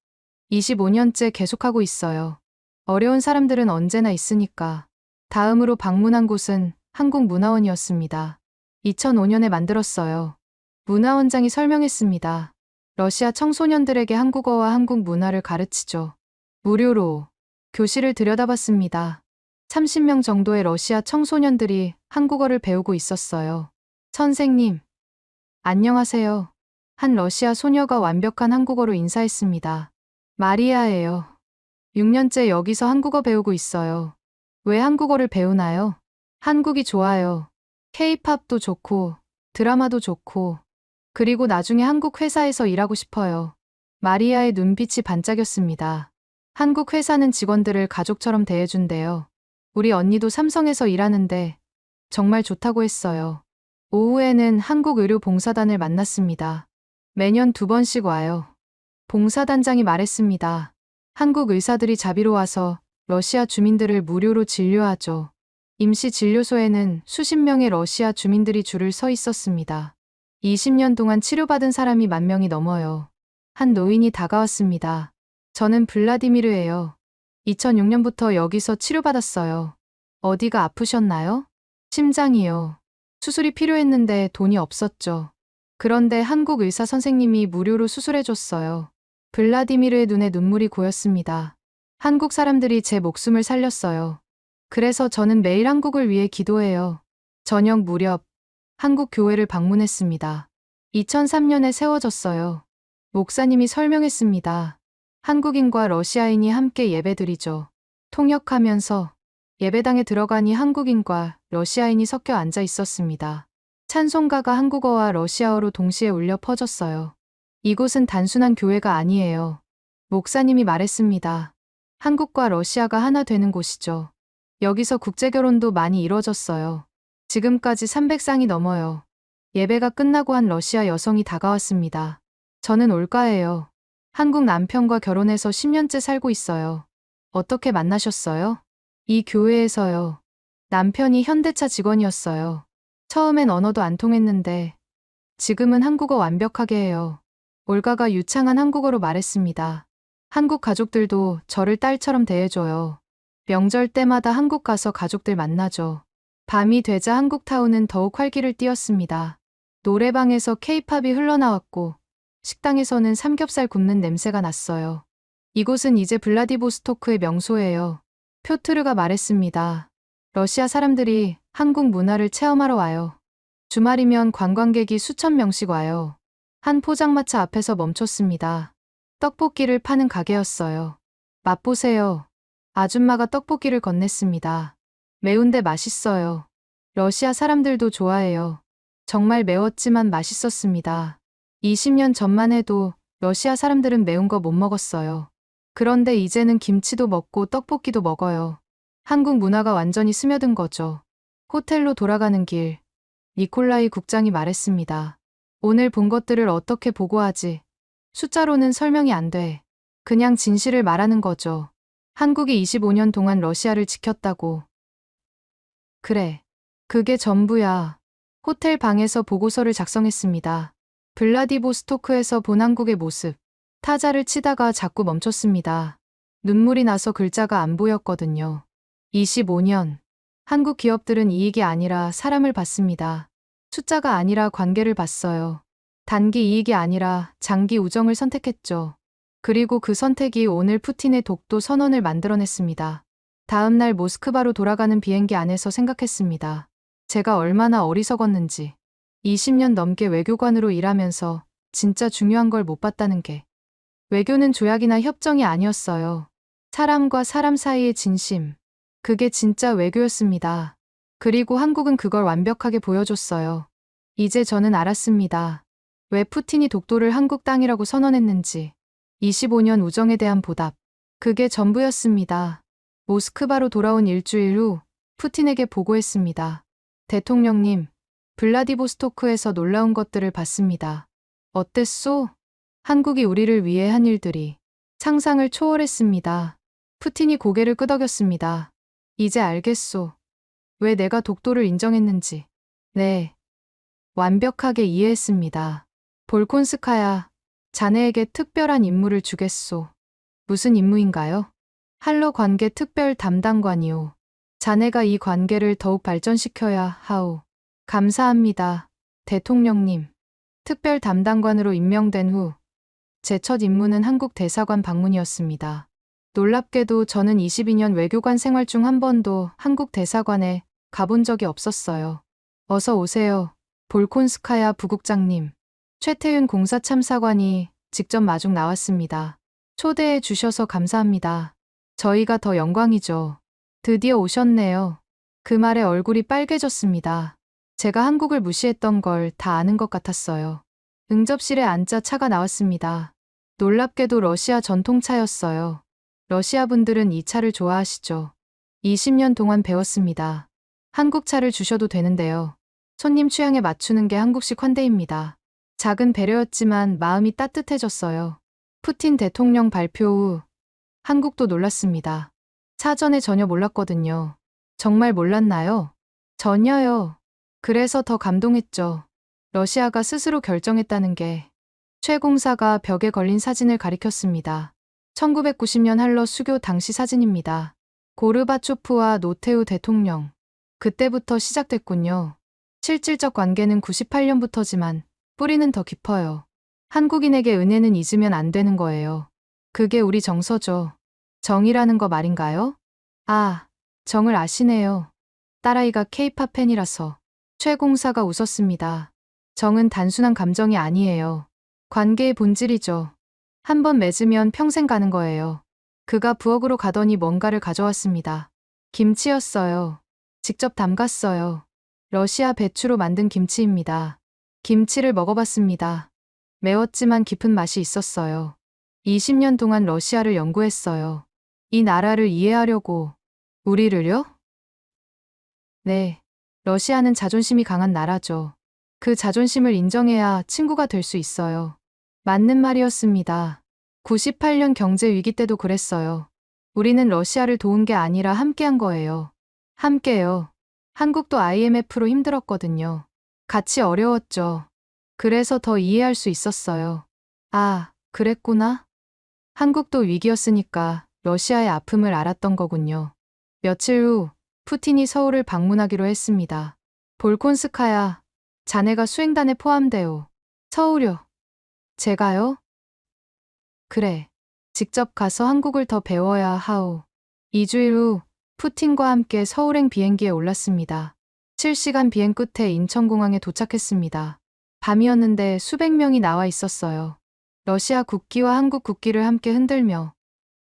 [SPEAKER 4] 25년째 계속하고 있어요. 어려운 사람들은 언제나 있으니까. 다음으로 방문한 곳은 한국문화원이었습니다. 2005년에 만들었어요. 문화원장이 설명했습니다. 러시아 청소년들에게 한국어와 한국 문화를 가르치죠. 무료로. 교실을 들여다봤습니다. 30명 정도의 러시아 청소년들이 한국어를 배우고 있었어요. 선생님, 안녕하세요. 한 러시아 소녀가 완벽한 한국어로 인사했습니다. 마리아예요. 6년째 여기서 한국어 배우고 있어요. 왜 한국어를 배우나요? 한국이 좋아요. K-팝도 좋고, 드라마도 좋고, 그리고 나중에 한국 회사에서 일하고 싶어요. 마리아의 눈빛이 반짝였습니다. 한국 회사는 직원들을 가족처럼 대해준대요. 우리 언니도 삼성에서 일하는데 정말 좋다고 했어요. 오후에는 한국의료봉사단을 만났습니다. 매년 2번씩 와요. 봉사단장이 말했습니다. 한국 의사들이 자비로 와서 러시아 주민들을 무료로 진료하죠. 임시 진료소에는 수십 명의 러시아 주민들이 줄을 서 있었습니다. 20년 동안 치료받은 사람이 10,000명이 넘어요. 한 노인이 다가왔습니다. 저는 블라디미르예요. 2006년부터 여기서 치료받았어요. 어디가 아프셨나요? 심장이요. 수술이 필요했는데 돈이 없었죠. 그런데 한국 의사 선생님이 무료로 수술해줬어요. 블라디미르의 눈에 눈물이 고였습니다. 한국 사람들이 제 목숨을 살렸어요. 그래서 저는 매일 한국을 위해 기도해요. 저녁 무렵 한국 교회를 방문했습니다. 2003년에 세워졌어요. 목사님이 설명했습니다. 한국인과 러시아인이 함께 예배드리죠. 통역하면서 예배당에 들어가니 한국인과 러시아인이 섞여 앉아 있었습니다. 찬송가가 한국어와 러시아어로 동시에 울려 퍼졌어요. 이곳은 단순한 교회가 아니에요. 목사님이 말했습니다. 한국과 러시아가 하나 되는 곳이죠. 여기서 국제결혼도 많이 이뤄졌어요. 지금까지 300쌍이 넘어요. 예배가 끝나고 한 러시아 여성이 다가왔습니다. 저는 올가예요. 한국 남편과 결혼해서 10년째 살고 있어요. 어떻게 만나셨어요? 이 교회에서요. 남편이 현대차 직원이었어요. 처음엔 언어도 안 통했는데 지금은 한국어 완벽하게 해요. 올가가 유창한 한국어로 말했습니다. 한국 가족들도 저를 딸처럼 대해줘요. 명절 때마다 한국 가서 가족들 만나죠. 밤이 되자 한국타운은 더욱 활기를 띠었습니다. 노래방에서 케이팝이 흘러나왔고 식당에서는 삼겹살 굽는 냄새가 났어요. 이곳은 이제 블라디보스토크의 명소예요. 표트르가 말했습니다. 러시아 사람들이 한국 문화를 체험하러 와요. 주말이면 관광객이 수천 명씩 와요. 한 포장마차 앞에서 멈췄습니다. 떡볶이를 파는 가게였어요. 맛보세요. 아줌마가 떡볶이를 건넸습니다. 매운데 맛있어요. 러시아 사람들도 좋아해요. 정말 매웠지만 맛있었습니다. 20년 전만 해도 러시아 사람들은 매운 거 못 먹었어요. 그런데 이제는 김치도 먹고 떡볶이도 먹어요. 한국 문화가 완전히 스며든 거죠. 호텔로 돌아가는 길, 니콜라이 국장이 말했습니다. 오늘 본 것들을 어떻게 보고하지? 숫자로는 설명이 안 돼. 그냥 진실을 말하는 거죠. 한국이 25년 동안 러시아를 지켰다고. 그래. 그게 전부야. 호텔 방에서 보고서를 작성했습니다. 블라디보스토크에서 본 한국의 모습. 타자를 치다가 자꾸 멈췄습니다. 눈물이 나서 글자가 안 보였거든요. 25년. 한국 기업들은 이익이 아니라 사람을 봤습니다. 숫자가 아니라 관계를 봤어요. 단기 이익이 아니라 장기 우정을 선택했죠. 그리고 그 선택이 오늘 푸틴의 독도 선언을 만들어냈습니다. 다음 날 모스크바로 돌아가는 비행기 안에서 생각했습니다. 제가 얼마나 어리석었는지. 20년 넘게 외교관으로 일하면서 진짜 중요한 걸 못 봤다는 게. 외교는 조약이나 협정이 아니었어요. 사람과 사람 사이의 진심. 그게 진짜 외교였습니다. 그리고 한국은 그걸 완벽하게 보여줬어요. 이제 저는 알았습니다. 왜 푸틴이 독도를 한국 땅이라고 선언했는지. 25년 우정에 대한 보답. 그게 전부였습니다. 모스크바로 돌아온 일주일 후 푸틴에게 보고했습니다. 대통령님, 블라디보스토크에서 놀라운 것들을 봤습니다. 어땠소? 한국이 우리를 위해 한 일들이 상상을 초월했습니다. 푸틴이 고개를 끄덕였습니다. 이제 알겠소. 왜 내가 독도를 인정했는지. 네. 완벽하게 이해했습니다. 볼콘스카야, 자네에게 특별한 임무를 주겠소. 무슨 임무인가요? 한러 관계 특별 담당관이오. 자네가 이 관계를 더욱 발전시켜야 하오. 감사합니다. 대통령님. 특별 담당관으로 임명된 후 제 첫 임무는 한국 대사관 방문이었습니다. 놀랍게도 저는 22년 외교관 생활 중 한 번도 한국 대사관에 가본 적이 없었어요. 어서 오세요. 볼콘스카야 부국장님. 최태윤 공사참사관이 직접 마중 나왔습니다. 초대해 주셔서 감사합니다. 저희가 더 영광이죠. 드디어 오셨네요. 그 말에 얼굴이 빨개졌습니다. 제가 한국을 무시했던 걸 다 아는 것 같았어요. 응접실에 앉자 차가 나왔습니다. 놀랍게도 러시아 전통차였어요. 러시아 분들은 이 차를 좋아하시죠. 20년 동안 배웠습니다. 한국 차를 주셔도 되는데요. 손님 취향에 맞추는 게 한국식 환대입니다. 작은 배려였지만 마음이 따뜻해졌어요. 푸틴 대통령 발표 후 한국도 놀랐습니다. 사전에 전혀 몰랐거든요. 정말 몰랐나요? 전혀요. 그래서 더 감동했죠. 러시아가 스스로 결정했다는 게. 최 공사가 벽에 걸린 사진을 가리켰습니다. 1990년 할러 수교 당시 사진입니다. 고르바초프와 노테우 대통령. 그때부터 시작됐군요. 실질적 관계는 98년부터지만 뿌리는 더 깊어요. 한국인에게 은혜는 잊으면 안 되는 거예요. 그게 우리 정서죠. 정이라는 거 말인가요? 아, 정을 아시네요. 딸아이가 케이팝 팬이라서. 최 공사가 웃었습니다. 정은 단순한 감정이 아니에요. 관계의 본질이죠. 한 번 맺으면 평생 가는 거예요. 그가 부엌으로 가더니 뭔가를 가져왔습니다. 김치였어요. 직접 담갔어요. 러시아 배추로 만든 김치입니다. 김치를 먹어봤습니다. 매웠지만 깊은 맛이 있었어요. 20년 동안 러시아를 연구했어요. 이 나라를 이해하려고. 우리를요? 네. 러시아는 자존심이 강한 나라죠. 그 자존심을 인정해야 친구가 될 수 있어요. 맞는 말이었습니다. 98년 경제 위기 때도 그랬어요. 우리는 러시아를 도운 게 아니라 함께한 거예요. 함께요. 한국도 IMF로 힘들었거든요. 같이 어려웠죠. 그래서 더 이해할 수 있었어요. 아, 그랬구나. 한국도 위기였으니까 러시아의 아픔을 알았던 거군요. 며칠 후 푸틴이 서울을 방문하기로 했습니다. 볼콘스카야, 자네가 수행단에 포함되오. 서울요. 제가요? 그래. 직접 가서 한국을 더 배워야 하오. 2주일 후 푸틴과 함께 서울행 비행기에 올랐습니다. 7시간 비행 끝에 인천공항에 도착했습니다. 밤이었는데 수백 명이 나와 있었어요. 러시아 국기와 한국 국기를 함께 흔들며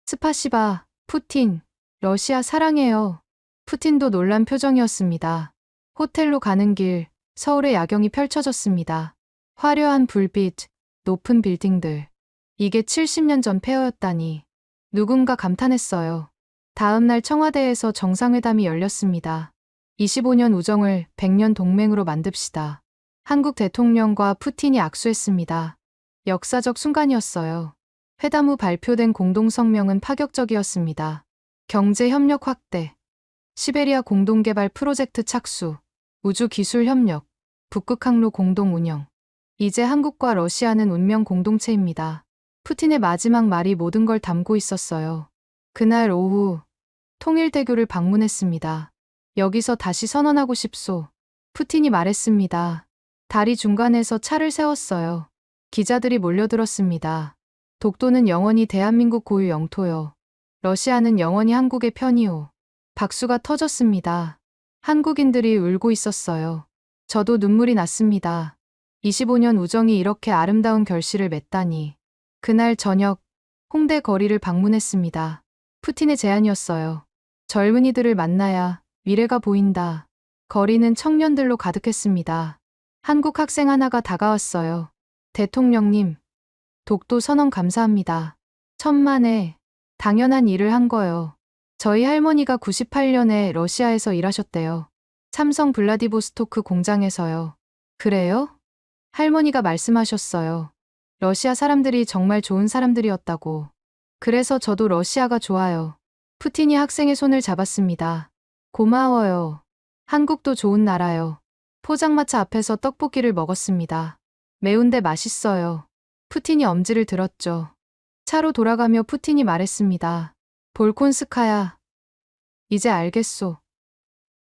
[SPEAKER 4] 스파시바, 푸틴, 러시아 사랑해요. 푸틴도 놀란 표정이었습니다. 호텔로 가는 길, 서울의 야경이 펼쳐졌습니다. 화려한 불빛, 높은 빌딩들. 이게 70년 전 폐허였다니. 누군가 감탄했어요. 다음 날 청와대에서 정상회담이 열렸습니다. 25년 우정을 100년 동맹으로 만듭시다. 한국 대통령과 푸틴이 악수했습니다. 역사적 순간이었어요. 회담 후 발표된 공동성명은 파격적이었습니다. 경제 협력 확대, 시베리아 공동개발 프로젝트 착수, 우주 기술 협력, 북극 항로 공동 운영. 이제 한국과 러시아는 운명 공동체입니다. 푸틴의 마지막 말이 모든 걸 담고 있었어요. 그날 오후 통일대교를 방문했습니다. 여기서 다시 선언하고 싶소. 푸틴이 말했습니다. 다리 중간에서 차를 세웠어요. 기자들이 몰려들었습니다. 독도는 영원히 대한민국 고유 영토요. 러시아는 영원히 한국의 편이오. 박수가 터졌습니다. 한국인들이 울고 있었어요. 저도 눈물이 났습니다. 25년 우정이 이렇게 아름다운 결실을 맺다니. 그날 저녁 홍대 거리를 방문했습니다. 푸틴의 제안이었어요. 젊은이들을 만나야 미래가 보인다. 거리는 청년들로 가득했습니다. 한국 학생 하나가 다가왔어요. 대통령님, 독도 선언 감사합니다. 천만에 당연한 일을 한 거요. 저희 할머니가 98년에 러시아에서 일하셨대요. 삼성 블라디보스토크 공장에서요. 그래요? 할머니가 말씀하셨어요. 러시아 사람들이 정말 좋은 사람들이었다고. 그래서 저도 러시아가 좋아요. 푸틴이 학생의 손을 잡았습니다. 고마워요. 한국도 좋은 나라요. 포장마차 앞에서 떡볶이를 먹었습니다. 매운데 맛있어요. 푸틴이 엄지를 들었죠. 차로 돌아가며 푸틴이 말했습니다. 볼콘스카야, 이제 알겠소.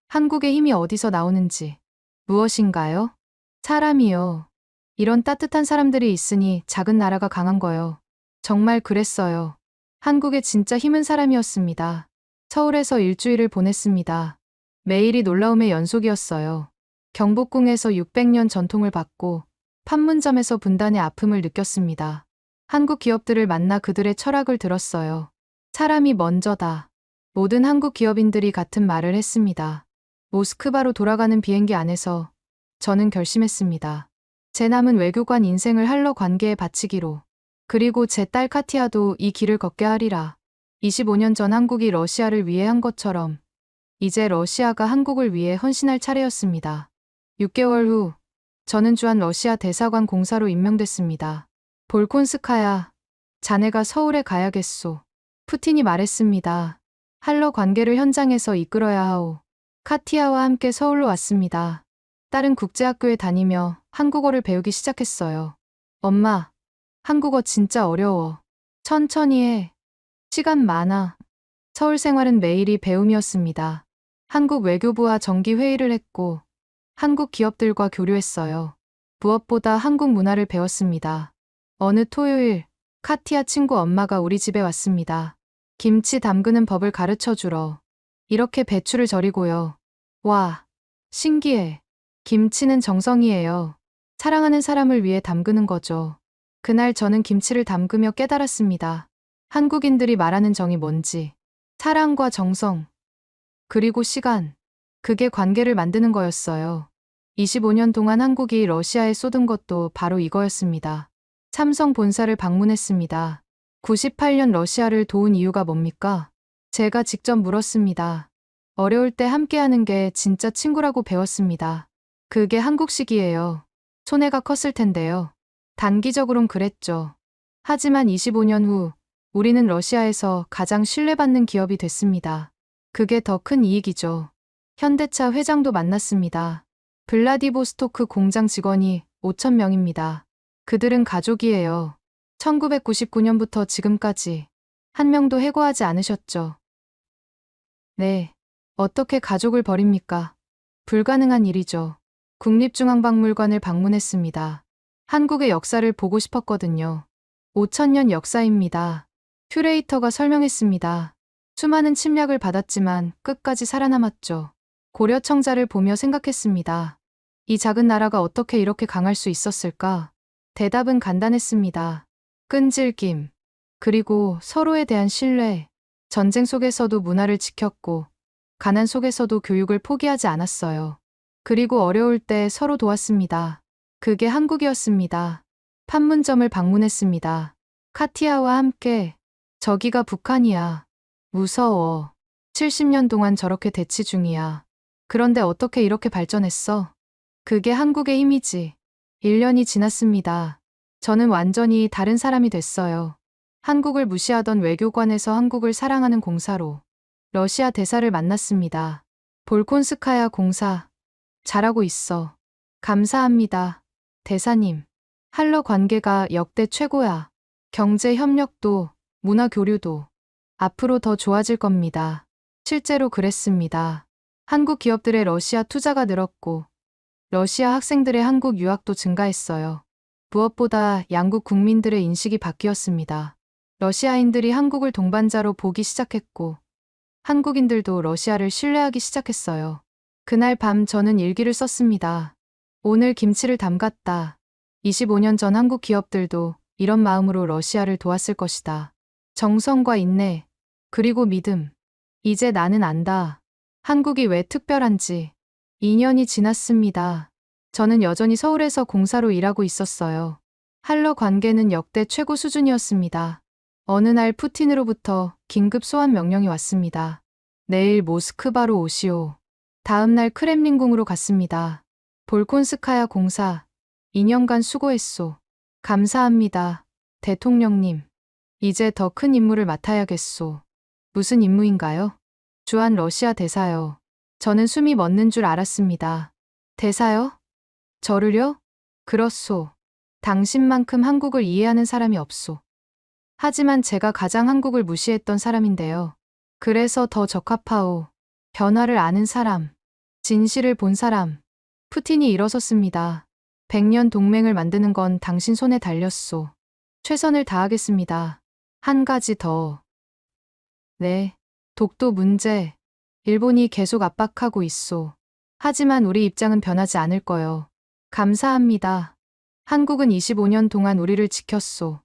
[SPEAKER 4] 한국의 힘이 어디서 나오는지. 무엇인가요? 사람이요. 이런 따뜻한 사람들이 있으니 작은 나라가 강한 거요. 정말 그랬어요. 한국의 진짜 힘은 사람이었습니다. 서울에서 일주일을 보냈습니다. 매일이 놀라움의 연속이었어요. 경복궁에서 600년 전통을 받고 판문점에서 분단의 아픔을 느꼈습니다. 한국 기업들을 만나 그들의 철학을 들었어요. 사람이 먼저다. 모든 한국 기업인들이 같은 말을 했습니다. 모스크바로 돌아가는 비행기 안에서 저는 결심했습니다. 제 남은 외교관 인생을 할러 관계에 바치기로. 그리고 제 딸 카티아도 이 길을 걷게 하리라. 25년 전 한국이 러시아를 위해 한 것처럼 이제 러시아가 한국을 위해 헌신할 차례였습니다. 6개월 후 저는 주한 러시아 대사관 공사로 임명됐습니다. 볼콘스카야, 자네가 서울에 가야겠소. 푸틴이 말했습니다. 할러 관계를 현장에서 이끌어야 하오. 카티아와 함께 서울로 왔습니다. 딸은 국제학교에 다니며 한국어를 배우기 시작했어요. 엄마, 한국어 진짜 어려워. 천천히 해. 시간 많아. 서울 생활은 매일이 배움이었습니다. 한국 외교부와 정기 회의를 했고 한국 기업들과 교류했어요. 무엇보다 한국 문화를 배웠습니다. 어느 토요일 카티아 친구 엄마가 우리 집에 왔습니다. 김치 담그는 법을 가르쳐 주러. 이렇게 배추를 절이고요. 와, 신기해. 김치는 정성이에요. 사랑하는 사람을 위해 담그는 거죠. 그날 저는 김치를 담그며 깨달았습니다. 한국인들이 말하는 정이 뭔지. 사랑과 정성, 그리고 시간. 그게 관계를 만드는 거였어요. 25년 동안 한국이 러시아에 쏟은 것도 바로 이거였습니다. 삼성 본사를 방문했습니다. 98년 러시아를 도운 이유가 뭡니까? 제가 직접 물었습니다. 어려울 때 함께하는 게 진짜 친구라고 배웠습니다. 그게 한국식이에요. 손해가 컸을 텐데요. 단기적으론 그랬죠. 하지만 25년 후 우리는 러시아에서 가장 신뢰받는 기업이 됐습니다. 그게 더 큰 이익이죠. 현대차 회장도 만났습니다. 블라디보스토크 공장 직원이 5천 명입니다. 그들은 가족이에요. 1999년부터 지금까지 한 명도 해고하지 않으셨죠. 네. 어떻게 가족을 버립니까? 불가능한 일이죠. 국립중앙박물관을 방문했습니다. 한국의 역사를 보고 싶었거든요. 5천년 역사입니다. 큐레이터가 설명했습니다. 수많은 침략을 받았지만 끝까지 살아남았죠. 고려 청자를 보며 생각했습니다. 이 작은 나라가 어떻게 이렇게 강할 수 있었을까? 대답은 간단했습니다. 끈질김, 그리고 서로에 대한 신뢰. 전쟁 속에서도 문화를 지켰고, 가난 속에서도 교육을 포기하지 않았어요. 그리고 어려울 때 서로 도왔습니다. 그게 한국이었습니다. 판문점을 방문했습니다. 카티아와 함께. 저기가 북한이야. 무서워. 70년 동안 저렇게 대치 중이야. 그런데 어떻게 이렇게 발전했어? 그게 한국의 힘이지. 1년이 지났습니다. 저는 완전히 다른 사람이 됐어요. 한국을 무시하던 외교관에서 한국을 사랑하는 공사로 러시아 대사를 만났습니다. 볼콘스카야 공사. 잘하고 있어. 감사합니다. 대사님. 할러 관계가 역대 최고야. 경제 협력도, 문화 교류도 앞으로 더 좋아질 겁니다. 실제로 그랬습니다. 한국 기업들의 러시아 투자가 늘었고, 러시아 학생들의 한국 유학도 증가했어요. 무엇보다 양국 국민들의 인식이 바뀌었습니다. 러시아인들이 한국을 동반자로 보기 시작했고, 한국인들도 러시아를 신뢰하기 시작했어요. 그날 밤 저는 일기를 썼습니다. 오늘 김치를 담갔다. 25년 전 한국 기업들도 이런 마음으로 러시아를 도왔을 것이다. 정성과 인내, 그리고 믿음. 이제 나는 안다. 한국이 왜 특별한지. 2년이 지났습니다. 저는 여전히 서울에서 공사로 일하고 있었어요. 할러 관계는 역대 최고 수준이었습니다. 어느 날 푸틴으로부터 긴급 소환 명령이 왔습니다. 내일 모스크바로 오시오. 다음 날 크렘린궁으로 갔습니다. 볼콘스카야 공사. 2년간 수고했소. 감사합니다. 대통령님. 이제 더 큰 임무를 맡아야겠소. 무슨 임무인가요? 주한 러시아 대사요. 저는 숨이 멎는 줄 알았습니다. 대사요? 저를요? 그렇소. 당신만큼 한국을 이해하는 사람이 없소. 하지만 제가 가장 한국을 무시했던 사람인데요. 그래서 더 적합하오. 변화를 아는 사람. 진실을 본 사람. 푸틴이 일어섰습니다. 100년 동맹을 만드는 건 당신 손에 달렸소. 최선을 다하겠습니다. 한 가지 더. 네. 독도 문제. 일본이 계속 압박하고 있소. 하지만 우리 입장은 변하지 않을 거요. 감사합니다. 한국은 25년 동안 우리를 지켰소.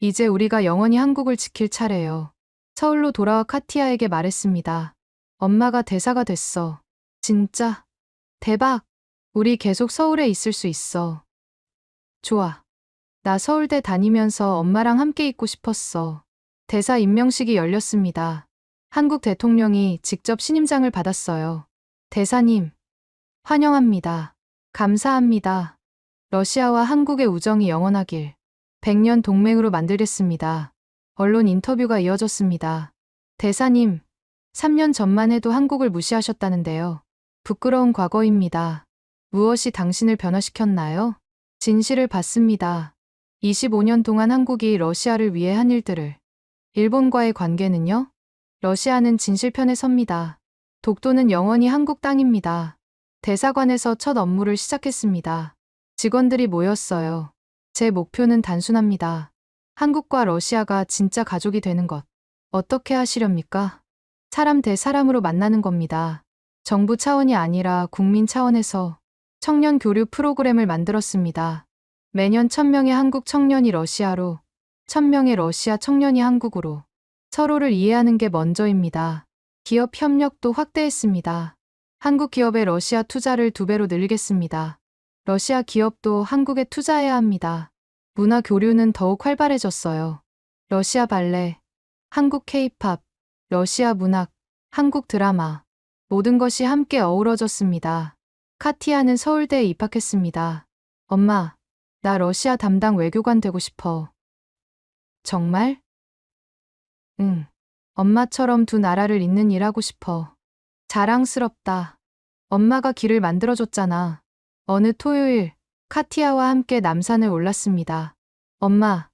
[SPEAKER 4] 이제 우리가 영원히 한국을 지킬 차례요. 서울로 돌아와 카티아에게 말했습니다. 엄마가 대사가 됐어. 진짜? 대박. 우리 계속 서울에 있을 수 있어. 좋아. 나 서울대 다니면서 엄마랑 함께 있고 싶었어. 대사 임명식이 열렸습니다. 한국 대통령이 직접 신임장을 받았어요. 대사님, 환영합니다. 감사합니다. 러시아와 한국의 우정이 영원하길 100년 동맹으로 만들겠습니다. 언론 인터뷰가 이어졌습니다. 대사님, 3년 전만 해도 한국을 무시하셨다는데요. 부끄러운 과거입니다. 무엇이 당신을 변화시켰나요? 진실을 받습니다. 25년 동안 한국이 러시아를 위해 한 일들을. 일본과의 관계는요? 러시아는 진실 편에 섭니다. 독도는 영원히 한국 땅입니다. 대사관에서 첫 업무를 시작했습니다. 직원들이 모였어요. 제 목표는 단순합니다. 한국과 러시아가 진짜 가족이 되는 것. 어떻게 하시렵니까? 사람 대 사람으로 만나는 겁니다. 정부 차원이 아니라 국민 차원에서 청년 교류 프로그램을 만들었습니다. 매년 1000명의 한국 청년이 러시아로, 1000명의 러시아 청년이 한국으로. 서로를 이해하는 게 먼저입니다. 기업 협력도 확대했습니다. 한국 기업의 러시아 투자를 2배로 늘리겠습니다. 러시아 기업도 한국에 투자해야 합니다. 문화 교류는 더욱 활발해졌어요. 러시아 발레, 한국 케이팝, 러시아 문학, 한국 드라마. 모든 것이 함께 어우러졌습니다. 카티아는 서울대에 입학했습니다. 엄마, 나 러시아 담당 외교관 되고 싶어. 정말? 응. 엄마처럼 두 나라를 잇는 일 하고 싶어. 자랑스럽다. 엄마가 길을 만들어줬잖아. 어느 토요일, 카티아와 함께 남산을 올랐습니다. 엄마,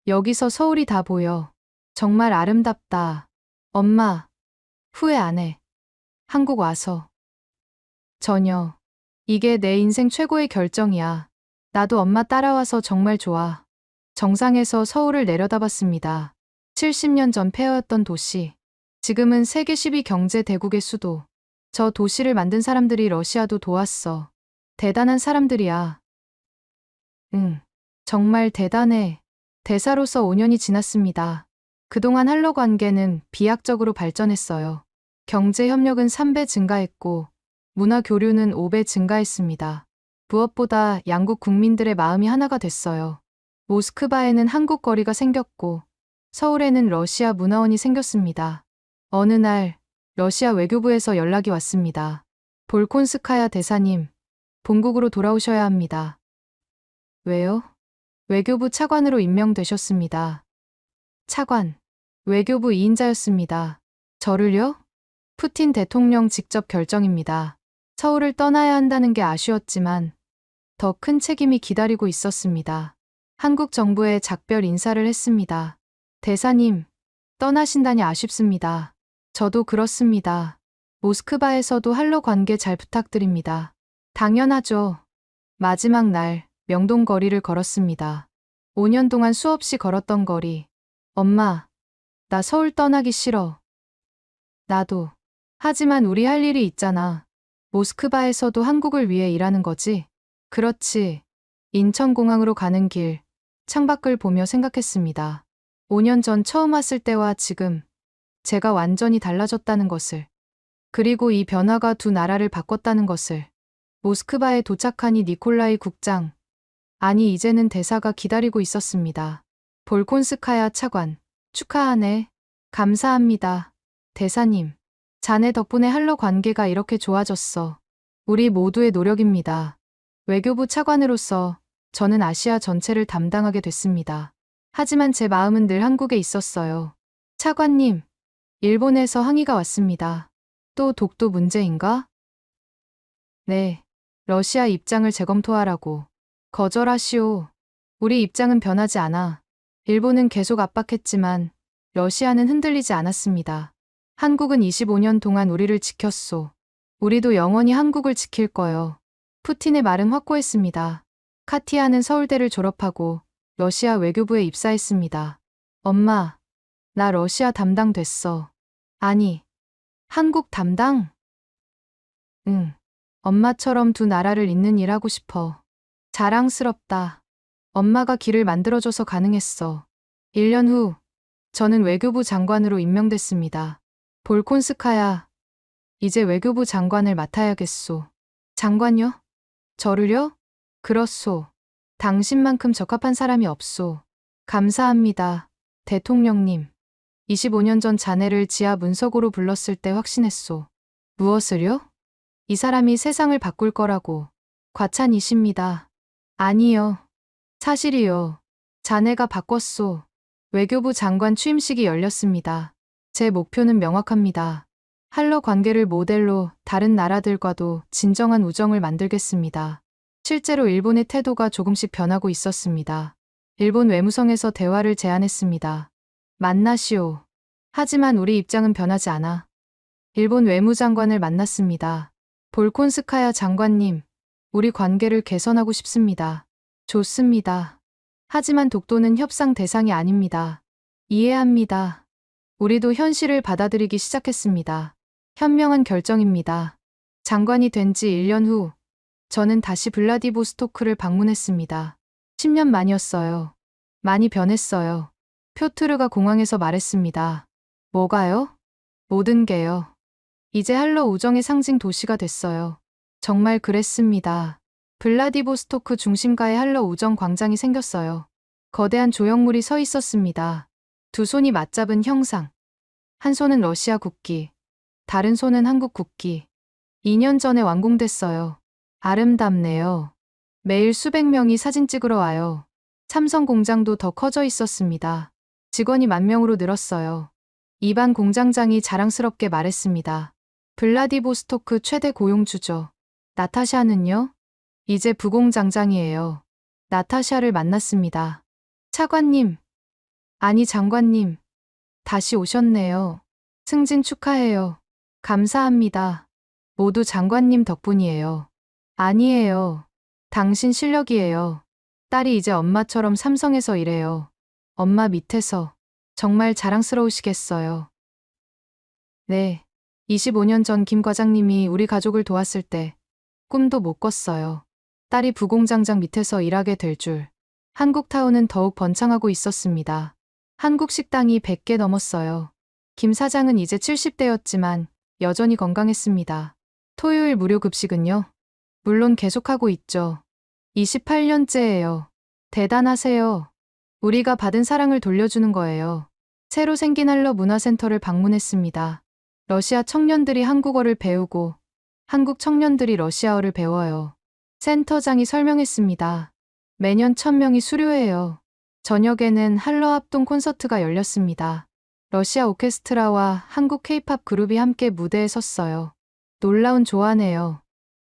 [SPEAKER 4] 여기서 서울이 다 보여. 정말 아름답다. 엄마, 후회 안 해. 한국 와서. 전혀. 이게 내 인생 최고의 결정이야. 나도 엄마 따라와서 정말 좋아. 정상에서 서울을 내려다봤습니다. 70년 전 폐허였던 도시. 지금은 세계 10위 경제 대국의 수도. 저 도시를 만든 사람들이 러시아도 도왔어. 대단한 사람들이야. 응, 정말 대단해. 대사로서 5년이 지났습니다. 그동안 한러 관계는 비약적으로 발전했어요. 경제 협력은 3배 증가했고, 문화 교류는 5배 증가했습니다. 무엇보다 양국 국민들의 마음이 하나가 됐어요. 모스크바에는 한국 거리가 생겼고, 서울에는 러시아 문화원이 생겼습니다. 어느 날, 러시아 외교부에서 연락이 왔습니다. 볼콘스카야 대사님, 본국으로 돌아오셔야 합니다. 왜요? 외교부 차관으로 임명되셨습니다. 차관, 외교부 2인자였습니다. 저를요? 푸틴 대통령 직접 결정입니다. 서울을 떠나야 한다는 게 아쉬웠지만 더 큰 책임이 기다리고 있었습니다. 한국 정부에 작별 인사를 했습니다. 대사님, 떠나신다니 아쉽습니다. 저도 그렇습니다. 모스크바에서도 한러 관계 잘 부탁드립니다. 당연하죠. 마지막 날, 명동 거리를 걸었습니다. 5년 동안 수없이 걸었던 거리. 엄마, 나 서울 떠나기 싫어. 나도. 하지만 우리 할 일이 있잖아. 모스크바에서도 한국을 위해 일하는 거지? 그렇지. 인천공항으로 가는 길, 창밖을 보며 생각했습니다. 5년 전 처음 왔을 때와 지금, 제가 완전히 달라졌다는 것을. 그리고 이 변화가 두 나라를 바꿨다는 것을. 모스크바에 도착하니 니콜라이 국장, 아니 이제는 대사가 기다리고 있었습니다. 볼콘스카야 차관, 축하하네. 감사합니다. 대사님, 자네 덕분에 한러 관계가 이렇게 좋아졌어. 우리 모두의 노력입니다. 외교부 차관으로서 저는 아시아 전체를 담당하게 됐습니다. 하지만 제 마음은 늘 한국에 있었어요. 차관님, 일본에서 항의가 왔습니다. 또 독도 문제인가? 네, 러시아 입장을 재검토하라고. 거절하시오. 우리 입장은 변하지 않아. 일본은 계속 압박했지만 러시아는 흔들리지 않았습니다. 한국은 25년 동안 우리를 지켰소. 우리도 영원히 한국을 지킬 거요. 푸틴의 말은 확고했습니다. 카티아는 서울대를 졸업하고 러시아 외교부에 입사했습니다. 엄마, 나 러시아 담당 됐어. 아니, 한국 담당? 응, 엄마처럼 두 나라를 잇는 일 하고 싶어. 자랑스럽다. 엄마가 길을 만들어줘서 가능했어. 1년 후, 저는 외교부 장관으로 임명됐습니다. 볼콘스카야, 이제 외교부 장관을 맡아야겠소. 장관요? 저를요? 그렇소. 당신만큼 적합한 사람이 없소. 감사합니다, 대통령님. 25년 전 자네를 지하 문석으로 불렀을 때 확신했소. 무엇을요? 이 사람이 세상을 바꿀 거라고. 과찬이십니다. 아니요. 사실이요. 자네가 바꿨소. 외교부 장관 취임식이 열렸습니다. 제 목표는 명확합니다. 한러 관계를 모델로 다른 나라들과도 진정한 우정을 만들겠습니다. 실제로 일본의 태도가 조금씩 변하고 있었습니다. 일본 외무성에서 대화를 제안했습니다. 만나시오. 하지만 우리 입장은 변하지 않아. 일본 외무장관을 만났습니다. 볼콘스카야 장관님, 우리 관계를 개선하고 싶습니다. 좋습니다. 하지만 독도는 협상 대상이 아닙니다. 이해합니다. 우리도 현실을 받아들이기 시작했습니다. 현명한 결정입니다. 장관이 된 지 1년 후, 저는 다시 블라디보스토크를 방문했습니다. 10년 만이었어요. 많이 변했어요. 표트르가 공항에서 말했습니다. 뭐가요? 모든 게요. 이제 한러 우정의 상징 도시가 됐어요. 정말 그랬습니다. 블라디보스토크 중심가에 한러 우정 광장이 생겼어요. 거대한 조형물이 서 있었습니다. 두 손이 맞잡은 형상. 한 손은 러시아 국기, 다른 손은 한국 국기. 2년 전에 완공됐어요. 아름답네요. 매일 수백 명이 사진 찍으러 와요. 삼성 공장도 더 커져 있었습니다. 직원이 10,000명으로 늘었어요. 이반 공장장이 자랑스럽게 말했습니다. 블라디보스토크 최대 고용주죠. 나타샤는요? 이제 부공장장이에요. 나타샤를 만났습니다. 차관님, 아니 장관님, 다시 오셨네요. 승진 축하해요. 감사합니다. 모두 장관님 덕분이에요. 아니에요. 당신 실력이에요. 딸이 이제 엄마처럼 삼성에서 일해요. 엄마 밑에서. 정말 자랑스러우시겠어요. 네. 25년 전 김 과장님이 우리 가족을 도왔을 때 꿈도 못 꿨어요. 딸이 부공장장 밑에서 일하게 될 줄. 한국타운은 더욱 번창하고 있었습니다. 한국 식당이 100개 넘었어요. 김 사장은 이제 70대였지만 여전히 건강했습니다. 토요일 무료 급식은요? 물론 계속하고 있죠. 28년째예요. 대단하세요. 우리가 받은 사랑을 돌려주는 거예요. 새로 생긴 한러 문화센터를 방문했습니다. 러시아 청년들이 한국어를 배우고 한국 청년들이 러시아어를 배워요. 센터장이 설명했습니다. 매년 1,000명이 수료해요. 저녁에는 한러 합동 콘서트가 열렸습니다. 러시아 오케스트라와 한국 케이팝 그룹이 함께 무대에 섰어요. 놀라운 조화네요.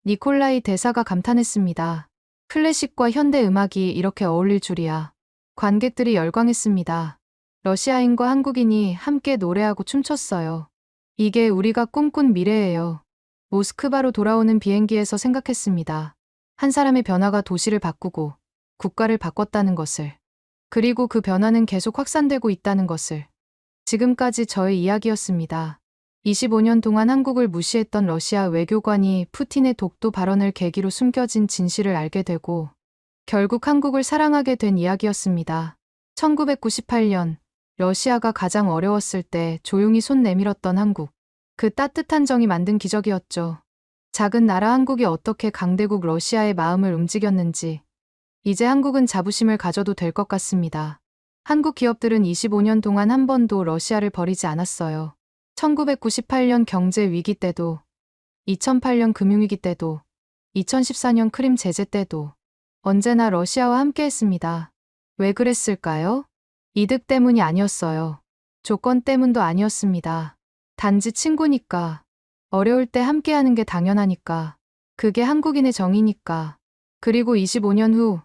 [SPEAKER 4] 니콜라이 대사가 감탄했습니다. 클래식과 현대 음악이 이렇게 어울릴 줄이야. 관객들이 열광했습니다. 러시아인과 한국인이 함께 노래하고 춤췄어요. 이게 우리가 꿈꾼 미래예요. 모스크바로 돌아오는 비행기에서 생각했습니다. 한 사람의 변화가 도시를 바꾸고 국가를 바꿨다는 것을. 그리고 그 변화는 계속 확산되고 있다는 것을. 지금까지 저의 이야기였습니다. 25년 동안 한국을 무시했던 러시아 외교관이 푸틴의 독도 발언을 계기로 숨겨진 진실을 알게 되고 결국 한국을 사랑하게 된 이야기였습니다. 1998년 러시아가 가장 어려웠을 때 조용히 손 내밀었던 한국. 그 따뜻한 정이 만든 기적이었죠. 작은 나라 한국이 어떻게 강대국 러시아의 마음을 움직였는지 이제 한국은 자부심을 가져도 될 것 같습니다. 한국 기업들은 25년 동안 한 번도 러시아를 버리지 않았어요. 1998년 경제 위기 때도, 2008년 금융위기 때도, 2014년 크림 제재 때도 언제나 러시아와 함께했습니다. 왜 그랬을까요? 이득 때문이 아니었어요. 조건 때문도 아니었습니다. 단지 친구니까. 어려울 때 함께하는 게 당연하니까. 그게 한국인의 정이니까. 그리고 25년 후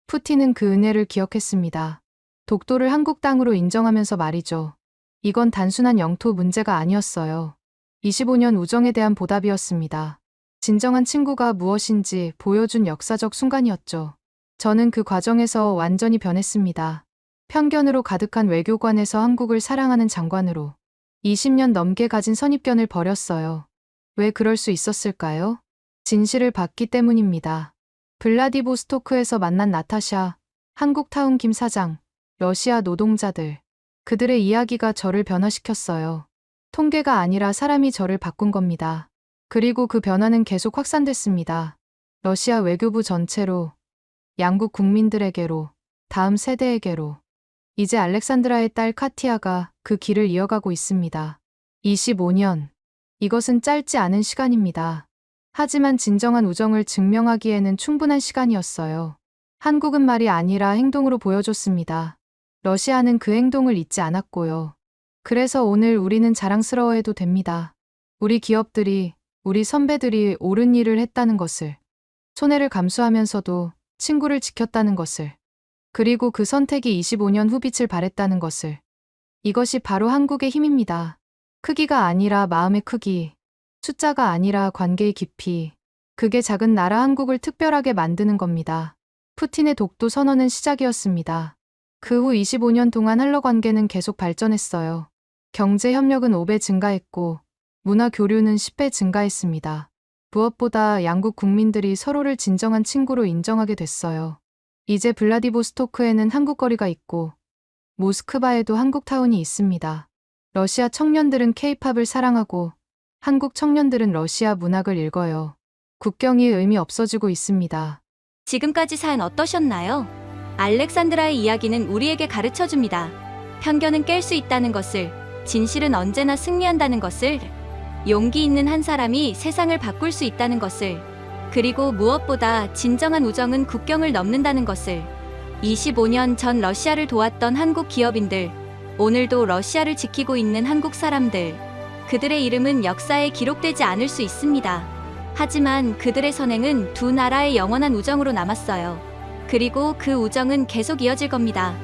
[SPEAKER 4] 푸틴은 그 은혜를 기억했습니다. 독도를 한국 땅으로 인정하면서 말이죠. 이건 단순한 영토 문제가 아니었어요. 25년 우정에 대한 보답이었습니다. 진정한 친구가 무엇인지 보여준 역사적 순간이었죠. 저는 그 과정에서 완전히 변했습니다. 편견으로 가득한 외교관에서 한국을 사랑하는 장관으로 20년 넘게 가진 선입견을 버렸어요. 왜 그럴 수 있었을까요? 진실을 봤기 때문입니다. 블라디보스토크에서 만난 나타샤, 한국타운 김 사장, 러시아 노동자들. 그들의 이야기가 저를 변화시켰어요. 통계가 아니라 사람이 저를 바꾼 겁니다. 그리고 그 변화는 계속 확산됐습니다. 러시아 외교부 전체로, 양국 국민들에게로, 다음 세대에게로. 이제 알렉산드라의 딸 카티아가 그 길을 이어가고 있습니다. 25년. 이것은 짧지 않은 시간입니다. 하지만 진정한 우정을 증명하기에는 충분한 시간이었어요. 한국은 말이 아니라 행동으로 보여줬습니다. 러시아는 그 행동을 잊지 않았고요. 그래서 오늘 우리는 자랑스러워해도 됩니다. 우리 기업들이, 우리 선배들이 옳은 일을 했다는 것을, 손해를 감수하면서도 친구를 지켰다는 것을, 그리고 그 선택이 25년 후 빛을 발했다는 것을. 이것이 바로 한국의 힘입니다. 크기가 아니라 마음의 크기, 숫자가 아니라 관계의 깊이. 그게 작은 나라 한국을 특별하게 만드는 겁니다. 푸틴의 독도 선언은 시작이었습니다. 그 후 25년 동안 한러 관계는 계속 발전했어요. 경제 협력은 5배 증가했고, 문화 교류는 10배 증가했습니다. 무엇보다 양국 국민들이 서로를 진정한 친구로 인정하게 됐어요. 이제 블라디보스토크에는 한국 거리가 있고, 모스크바에도 한국 타운이 있습니다. 러시아 청년들은 케이팝을 사랑하고, 한국 청년들은 러시아 문학을 읽어요. 국경이 의미 없어지고 있습니다.
[SPEAKER 5] 지금까지 사연 어떠셨나요? 알렉산드라의 이야기는 우리에게 가르쳐줍니다. 편견은 깰 수 있다는 것을, 진실은 언제나 승리한다는 것을, 용기 있는 한 사람이 세상을 바꿀 수 있다는 것을, 그리고 무엇보다 진정한 우정은 국경을 넘는다는 것을. 25년 전 러시아를 도왔던 한국 기업인들, 오늘도 러시아를 지키고 있는 한국 사람들, 그들의 이름은 역사에 기록되지 않을 수 있습니다. 하지만 그들의 선행은 두 나라의 영원한 우정으로 남았어요. 그리고 그 우정은 계속 이어질 겁니다.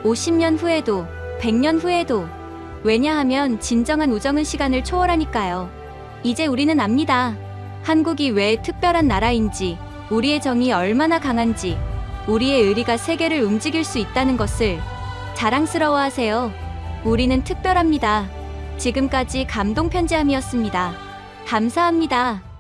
[SPEAKER 5] 50년 후에도, 100년 후에도. 왜냐하면 진정한 우정은 시간을 초월하니까요. 이제 우리는 압니다. 한국이 왜 특별한 나라인지, 우리의 정이 얼마나 강한지, 우리의 의리가 세계를 움직일 수 있다는 것을. 자랑스러워하세요. 우리는 특별합니다. 지금까지 감동 편지함이었습니다. 감사합니다.